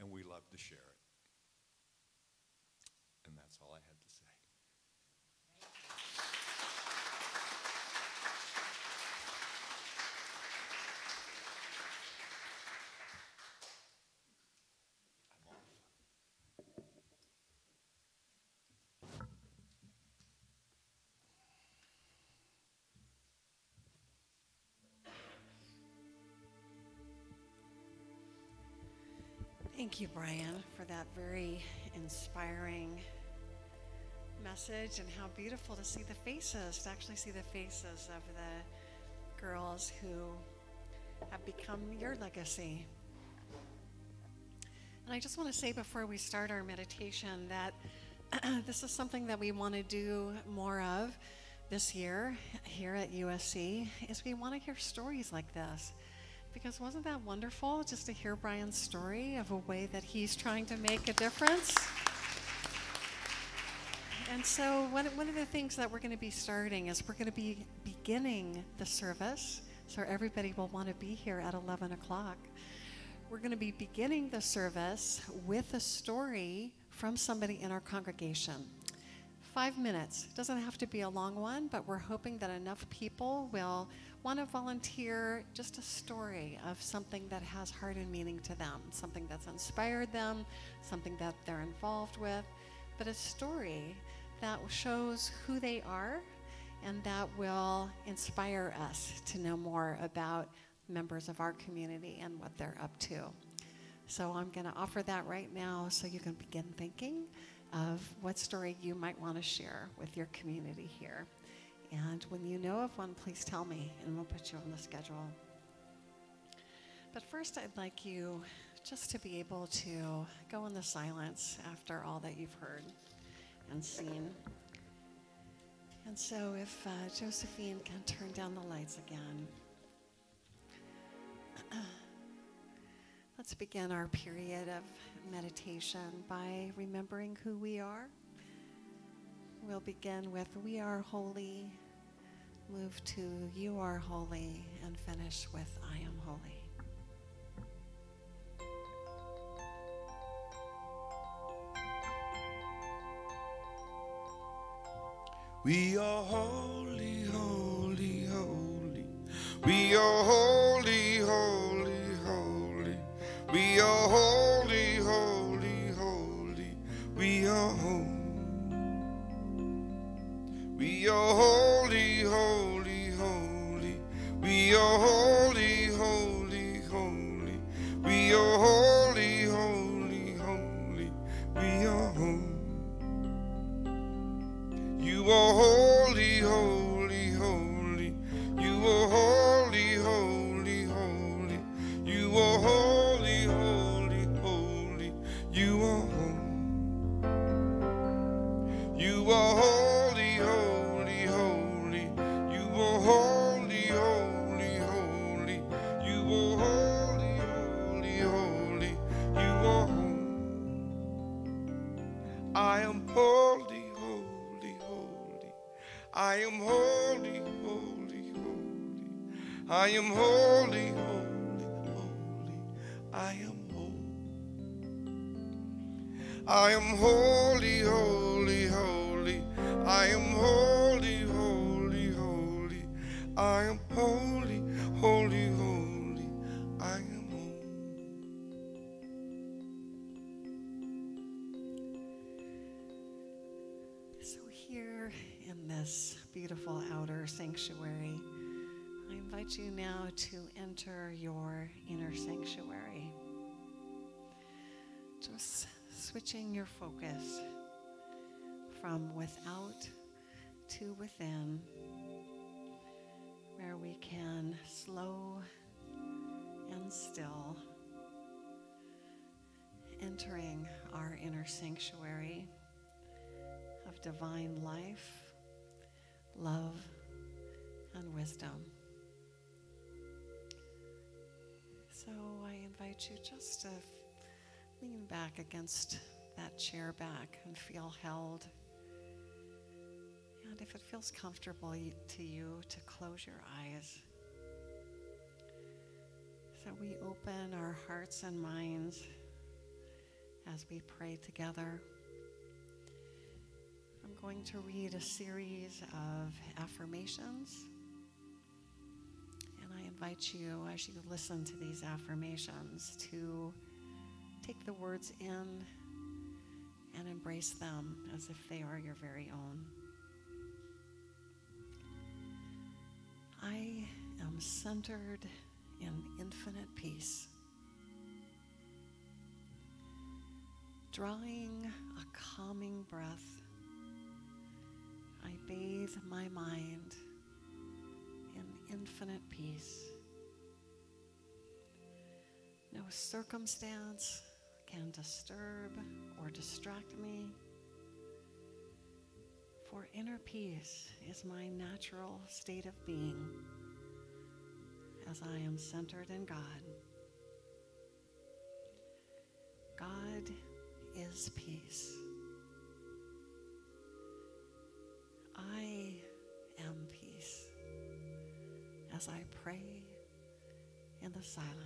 and we love to share it. And that's all I had to say. I'm off. Thank you, Brian, for that very inspiring message, and how beautiful to see the faces, to actually see the faces of the girls who have become your legacy. And I just want to say before we start our meditation that this is something that we want to do more of this year here at USC, is we want to hear stories like this. Because wasn't that wonderful just to hear Brian's story of a way that he's trying to make a difference? And so one of the things that we're going to be starting is we're going to be beginning the service. So everybody will want to be here at 11 o'clock. We're going to be beginning the service with a story from somebody in our congregation. 5 minutes. It doesn't have to be a long one, but we're hoping that enough people will want to volunteer just a story of something that has heart and meaning to them, something that's inspired them, something that they're involved with, but a story that shows who they are and that will inspire us to know more about members of our community and what they're up to. So I'm going to offer that right now so you can begin thinking of what story you might want to share with your community here. And when you know of one, please tell me, and we'll put you on the schedule. But first, I'd like you just to be able to go in the silence after all that you've heard and seen. And so if Josephine can turn down the lights again. Let's begin our period of meditation by remembering who we are. We'll begin with "We are holy," move to "You are holy," and finish with "I am holy." We are holy, holy, holy. We are holy, holy, holy. We are holy, holy, holy. We are holy. We are holy, holy, holy. We are holy, holy, holy. We are holy, holy, holy. We are holy. You are holy, holy, holy. You are holy, holy, holy. You are holy, holy, holy. You are holy. You are holy, holy, holy. You are holy, holy, holy. You are holy, holy, holy. You are holy. I am holy, holy, holy. I am holy, holy, holy. I am holy, holy, holy. I am holy. I am holy, holy, holy. I am holy, holy, holy. I am holy, holy, holy. I am holy. So here in this beautiful outer sanctuary, I invite you now to enter your inner sanctuary. Just switching your focus from without to within, where we can slow and still, entering our inner sanctuary of divine life, love, and wisdom. So I invite you just to lean back against that chair back and feel held. And if it feels comfortable to you, to close your eyes. So we open our hearts and minds as we pray together. I'm going to read a series of affirmations. And I invite you, as you listen to these affirmations, to take the words in and embrace them as if they are your very own. I am centered in infinite peace. Drawing a calming breath, I bathe my mind in infinite peace. No circumstance can disturb or distract me, for inner peace is my natural state of being as I am centered in God. God is peace. I am peace as I pray in the silence.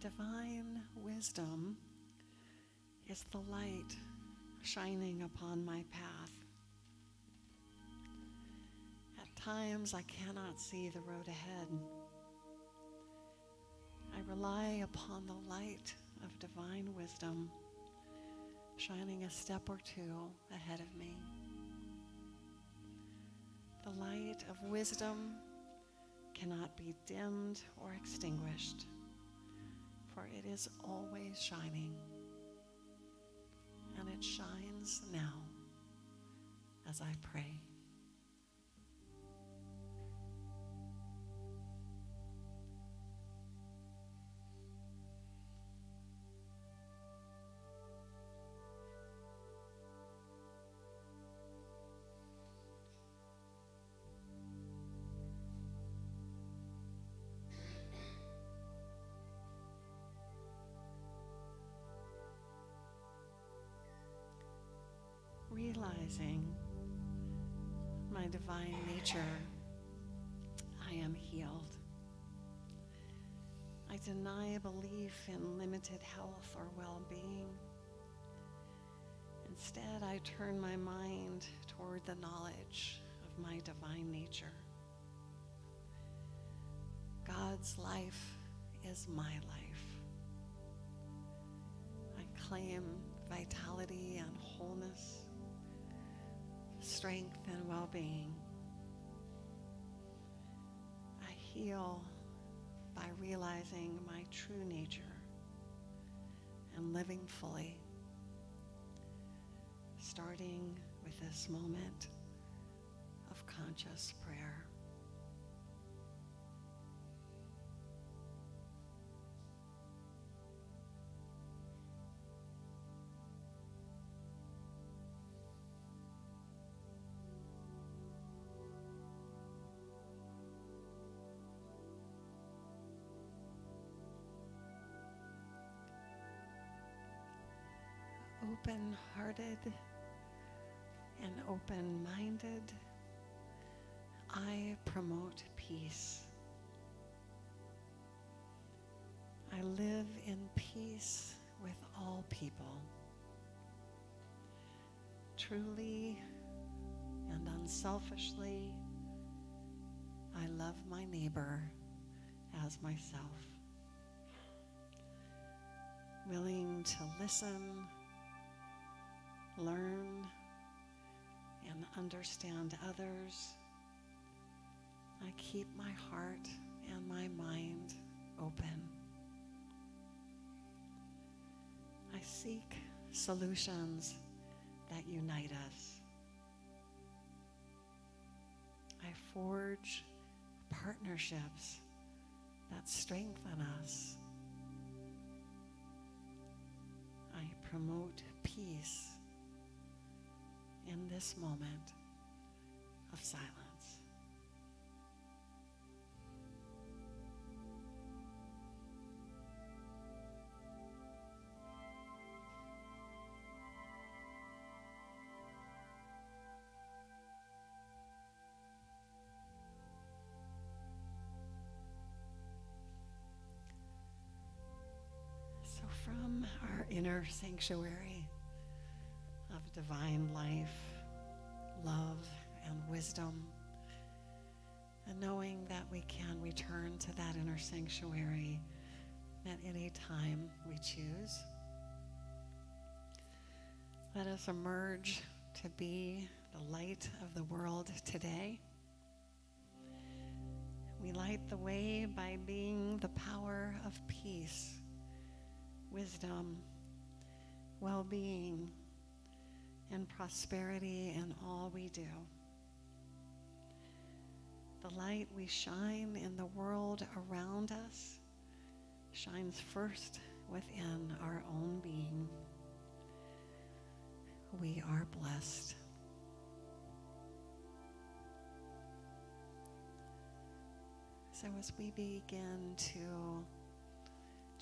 Divine wisdom is the light shining upon my path. times I cannot see the road ahead. I rely upon the light of divine wisdom shining a step or two ahead of me. The light of wisdom cannot be dimmed or extinguished, for it is always shining, and it shines now as I pray. Realizing my divine nature, I am healed. I deny belief in limited health or well-being. Instead, I turn my mind toward the knowledge of my divine nature. God's life is my life. I claim vitality and wholeness, strength and well-being. I heal by realizing my true nature and living fully, starting with this moment of conscious prayer. Open-hearted and open-minded, I promote peace. I live in peace with all people. Truly and unselfishly, I love my neighbor as myself. Willing to listen, learn, and understand others, I keep my heart and my mind open. I seek solutions that unite us. I forge partnerships that strengthen us. I promote peace in this moment of silence. So from our inner sanctuary of divine life, love, and wisdom, and knowing that we can return to that inner sanctuary at any time we choose, let us emerge to be the light of the world today. We light the way by being the power of peace, wisdom, well-being, and prosperity in all we do. The light we shine in the world around us shines first within our own being. We are blessed. So as we begin to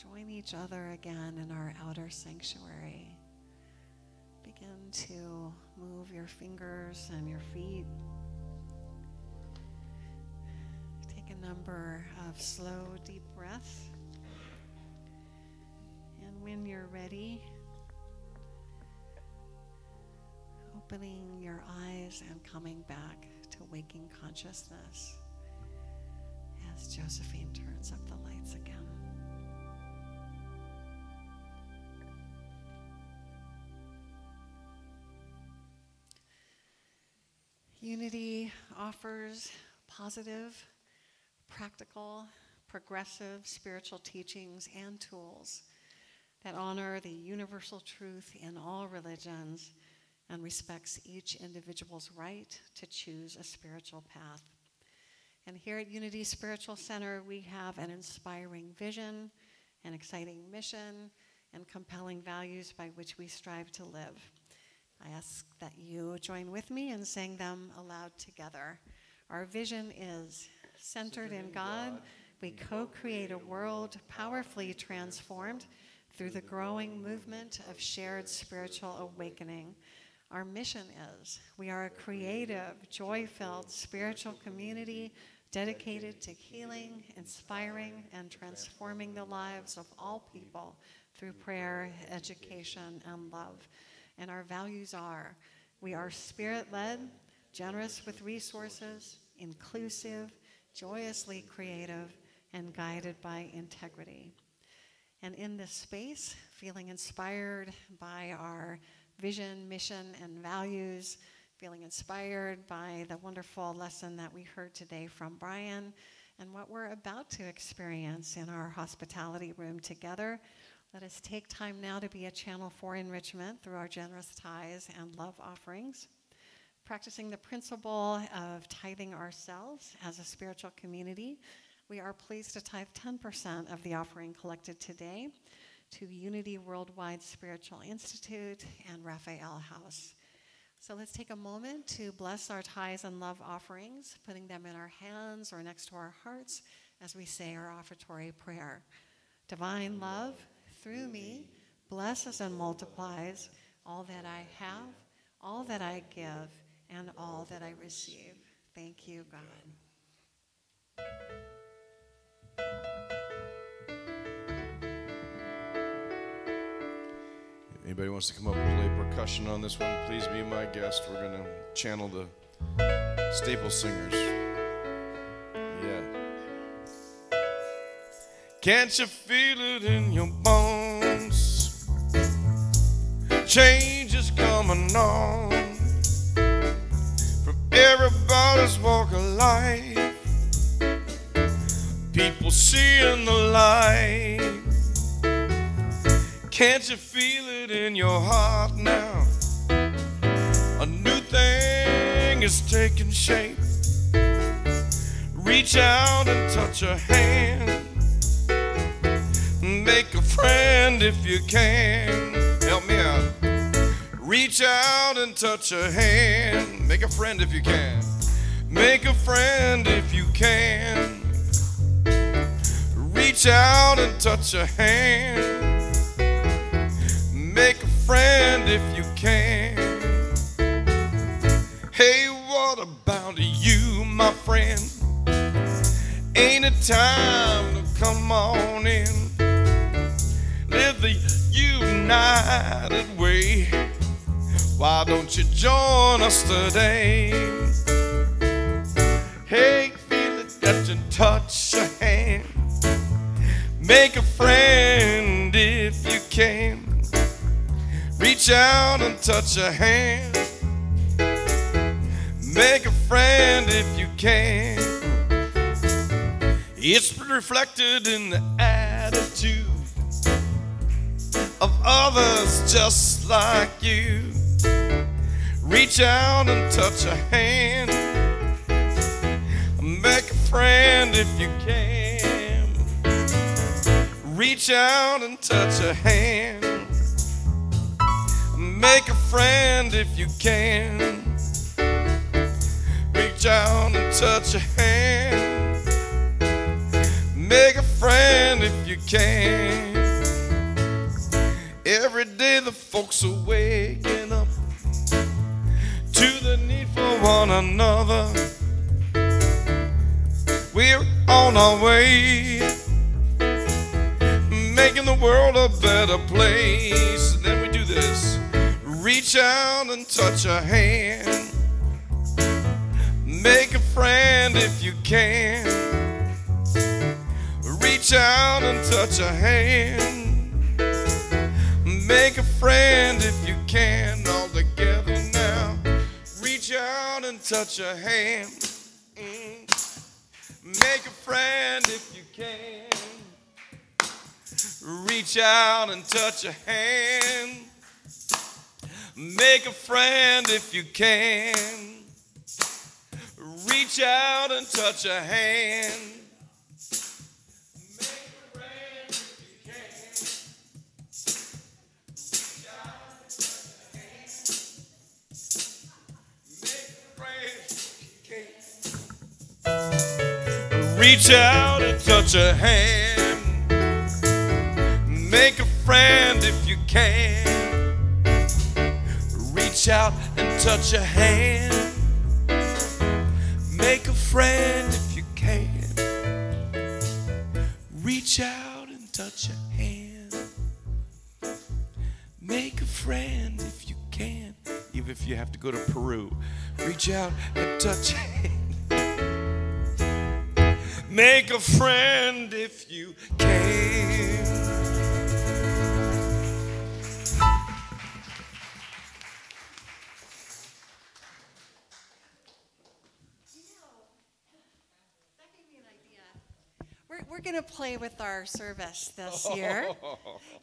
join each other again in our outer sanctuary, begin to move your fingers and your feet. Take a number of slow, deep breaths. And when you're ready, opening your eyes and coming back to waking consciousness as Josephine turns up the lights again. Unity offers positive, practical, progressive spiritual teachings and tools that honor the universal truth in all religions and respects each individual's right to choose a spiritual path. And here at Unity Spiritual Center, we have an inspiring vision, an exciting mission, and compelling values by which we strive to live. I ask that you join with me in saying them aloud together. Our vision is centered in God. We co-create a world powerfully transformed through the growing movement of shared spiritual awakening. Our mission is we are a creative, joy-filled spiritual community dedicated to healing, inspiring, and transforming the lives of all people through prayer, education, and love. And our values are, we are spirit-led, generous with resources, inclusive, joyously creative, and guided by integrity. And in this space, feeling inspired by our vision, mission, and values, feeling inspired by the wonderful lesson that we heard today from Brian, and what we're about to experience in our hospitality room together, let us take time now to be a channel for enrichment through our generous tithes and love offerings. Practicing the principle of tithing ourselves as a spiritual community, we are pleased to tithe 10% of the offering collected today to Unity Worldwide Spiritual Institute and Raphael House. So let's take a moment to bless our tithes and love offerings, putting them in our hands or next to our hearts as we say our offertory prayer. Divine love, through me, blesses and multiplies all that I have, all that I give, and all that I receive. Thank you, God. Anybody wants to come up and play percussion on this one, please be my guest. We're going to channel the Staple Singers. Yeah. Can't you feel it in your bones? Change is coming on from everybody's walk of life. People seeing the light. Can't you feel it in your heart now? A new thing is taking shape. Reach out and touch a hand. Make a friend if you can. Help me out. Reach out and touch a hand. Make a friend if you can. Make a friend if you can. Reach out and touch a hand. Make a friend if you can. Hey, what about you, my friend? Ain't it time to come on in? Live the united way. Why don't you join us today? Hey, feel it, touch and touch a hand. Make a friend if you can. Reach out and touch a hand. Make a friend if you can. It's reflected in the attitude of others just like you. Reach out and touch a hand. Make a friend if you can. Reach out and touch a hand. Make a friend if you can. Reach out and touch a hand. Make a friend if you can. Every day the folks are waking up to the need for one another. We're on our way, making the world a better place. And then we do this. Reach out and touch a hand. Make a friend if you can. Reach out and touch a hand. Make a friend if you can. All together now. Reach out and touch a hand. Make a friend if you can. Reach out and touch a hand. Make a friend if you can. Reach out and touch a hand. Make a friend if you can. Reach out and touch a hand. Make a friend if you can. Reach out and touch a hand. Make a friend if you can. Reach out and touch a hand. Make a friend if you can. Reach out and touch a hand. Make a friend if you can. Even if you have to go to Peru. Reach out and touch a hand. Make a friend if you can. We're going to play with our service this year.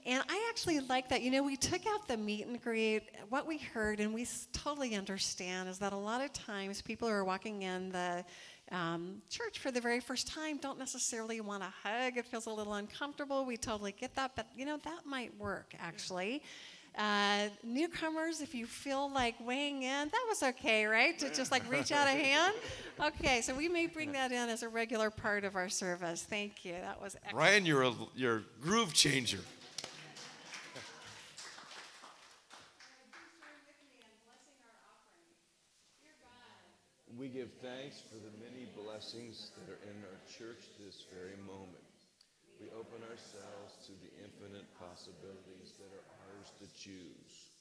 And I actually like that. You know, we took out the meet and greet. What we heard, and we totally understand, is that a lot of times people who are walking in the church for the very first time don't necessarily want a hug. It feels a little uncomfortable. We totally get that. But, you know, that might work, actually. Newcomers, if you feel like weighing in, that was okay, right? To just like reach out a hand. Okay, so we may bring that in as a regular part of our service. Thank you. That was excellent. Ryan, you're a groove changer. We give thanks for the many blessings that are in our church this very moment. We open ourselves to the infinite possibilities that are ours to choose.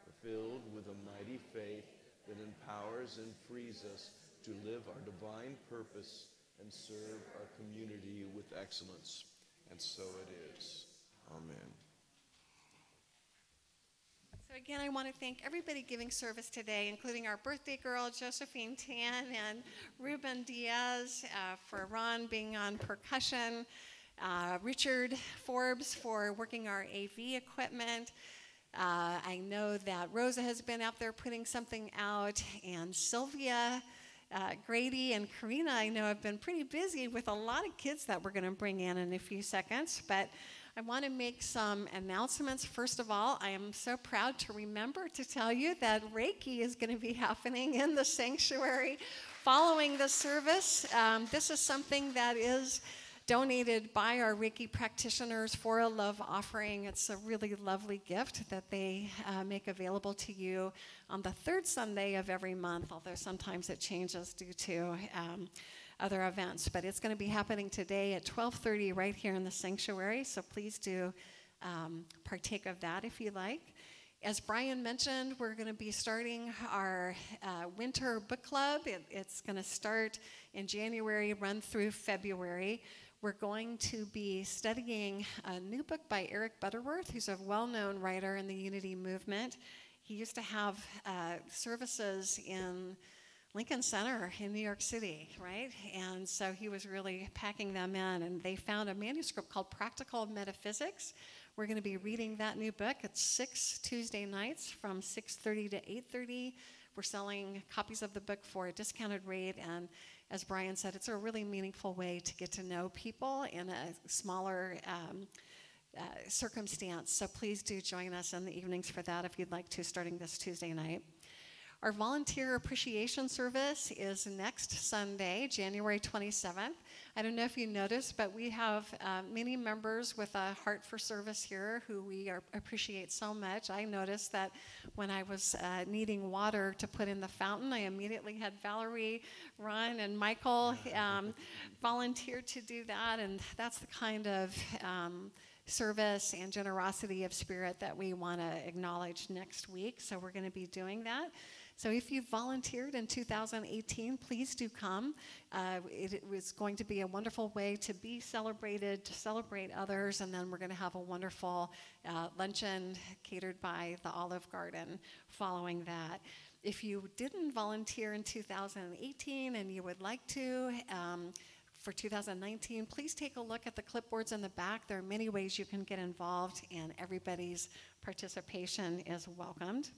We're filled with a mighty faith that empowers and frees us to live our divine purpose and serve our community with excellence. And so it is. Amen. So again, I want to thank everybody giving service today, including our birthday girl, Josephine Tan, and Ruben Diaz, for Ron being on percussion, Richard Forbes for working our AV equipment. I know that Rosa has been out there putting something out, and Sylvia, Grady, and Karina, I know, have been pretty busy with a lot of kids that we're going to bring in a few seconds. But I want to make some announcements. First of all, I am so proud to remember to tell you that Reiki is going to be happening in the sanctuary following the service. This is something that is donated by our Reiki practitioners for a love offering. It's a really lovely gift that they make available to you on the third Sunday of every month, although sometimes it changes due to other events. But it's going to be happening today at 12:30 right here in the sanctuary, so please do partake of that if you like. As Brian mentioned, we're going to be starting our winter book club. It's going to start in January, run through February. We're going to be studying a new book by Eric Butterworth, who's a well-known writer in the Unity movement. He used to have services in Lincoln Center in New York City, right? And so he was really packing them in, and they found a manuscript called Practical Metaphysics. We're going to be reading that new book. It's 6 Tuesday nights from 6:30 to 8:30. We're selling copies of the book for a discounted rate, and as Brian said, it's a really meaningful way to get to know people in a smaller circumstance. So please do join us in the evenings for that if you'd like to, starting this Tuesday night. Our volunteer appreciation service is next Sunday, January 27th. I don't know if you noticed, but we have many members with a heart for service here who we appreciate so much. I noticed that when I was needing water to put in the fountain, I immediately had Valerie, Ron, and Michael volunteer to do that, and that's the kind of service and generosity of spirit that we want to acknowledge next week, so we're going to be doing that. So if you volunteered in 2018, please do come. It was going to be a wonderful way to be celebrated, to celebrate others, and then we're going to have a wonderful luncheon catered by the Olive Garden following that. If you didn't volunteer in 2018 and you would like to, for 2019, please take a look at the clipboards in the back. There are many ways you can get involved, and everybody's participation is welcomed.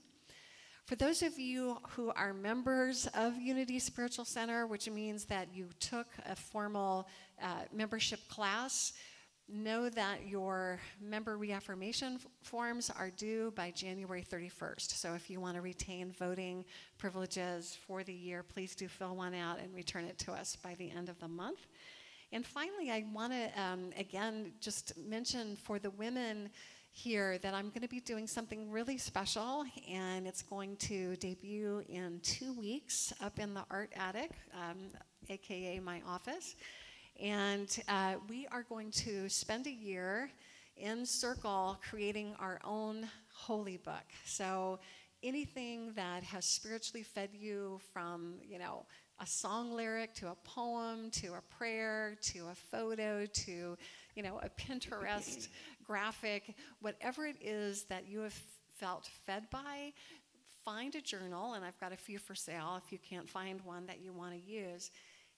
For those of you who are members of Unity Spiritual Center, which means that you took a formal membership class, know that your member reaffirmation forms are due by January 31st. So if you want to retain voting privileges for the year, please do fill one out and return it to us by the end of the month. And finally, I want to, again, just mention for the women here that I'm going to be doing something really special, and it's going to debut in 2 weeks up in the Art Attic, aka my office. And we are going to spend a year in circle creating our own holy book. So anything that has spiritually fed you, from, you know, a song lyric to a poem to a prayer to a photo to, you know, a Pinterest graphic, whatever it is that you have felt fed by, find a journal, and I've got a few for sale if you can't find one that you want to use.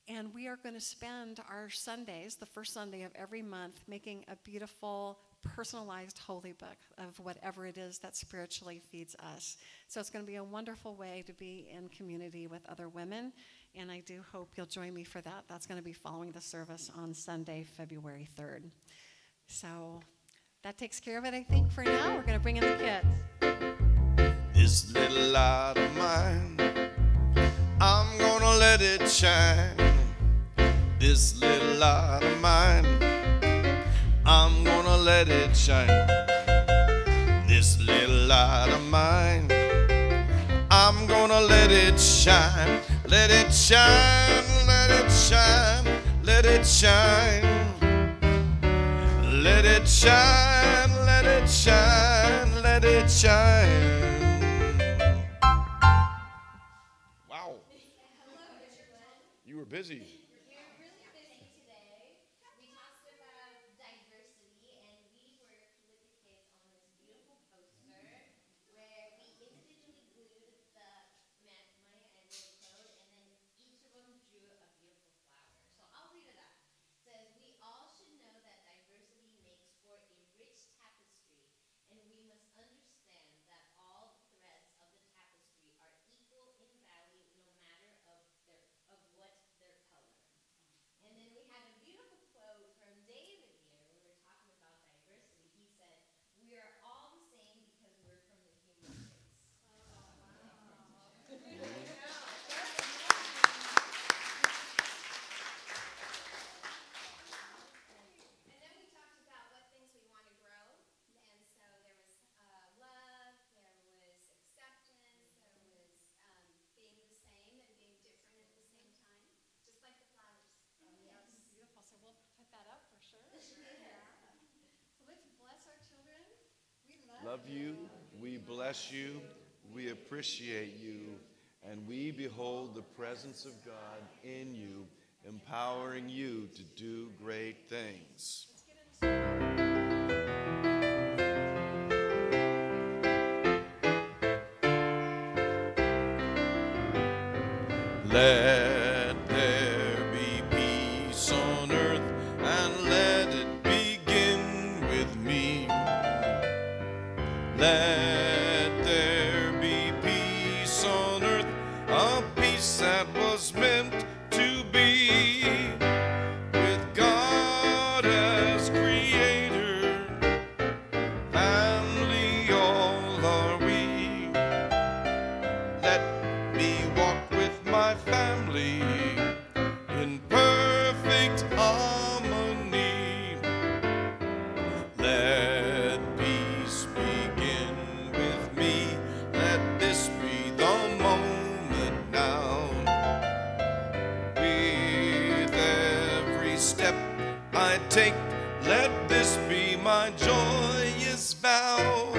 And we are going to spend our Sundays, the first Sunday of every month, making a beautiful, personalized holy book of whatever it is that spiritually feeds us. So it's going to be a wonderful way to be in community with other women, and I do hope you'll join me for that. That's going to be following the service on Sunday, February 3rd. So that takes care of it, I think, for now. We're going to bring in the kids. This little light of mine, I'm gonna let it shine. This little light of mine, I'm gonna let it shine. This little light of mine, I'm gonna let it shine. Let it shine, let it shine, let it shine. Let it shine, let it shine, let it shine. Wow. You were busy. We're really busy today. We talked about diversity, and we worked with the kids on this beautiful poster where we individually glued the Maya annual code, and then each of them drew a beautiful flower. So I'll read it out. It says, "We all should know that diversity makes for a rich tapestry, and we must understand that all the threads of the tapestry are equal in value, no matter of what their color." And then we had a beautiful quote from David here when we were talking about diversity. He said, "We are all the same because we're from the human race." And then we talked about what things we want to grow. And so there was love, there was acceptance, there was being the same and being different at the same time, just like the flowers. Yes, beautiful. So we'll put that up for sure. Yeah. So let's bless our children. We Love you, we bless you, we appreciate you, and we behold the presence of God in you, empowering you to do great things. Let there be peace on earth, and let it begin with me. Let there be peace on earth, a peace that was meant to be, with God as creator, family all are we. Let me walk with my family in perfect harmony. Let peace begin with me. Let this be the moment now. With every step I take, let this be my joyous vow,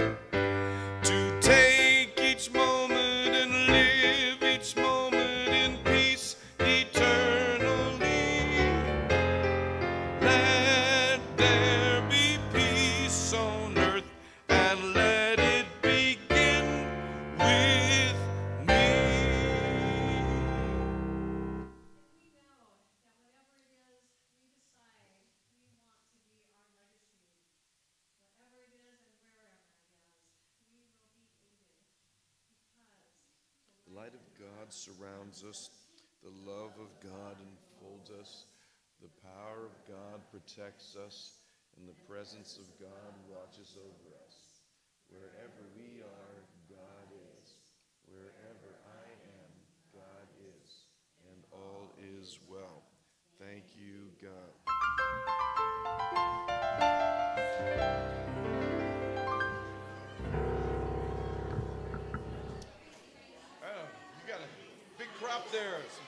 to take each moment and live God surrounds us. The love of God enfolds us. The power of God protects us. And the presence of God watches over us. Wherever we are, God is. Wherever I am, God is. And all is well. Thank you, God. You got a big crop there. Some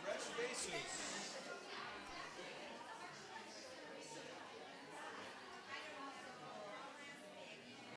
fresh faces.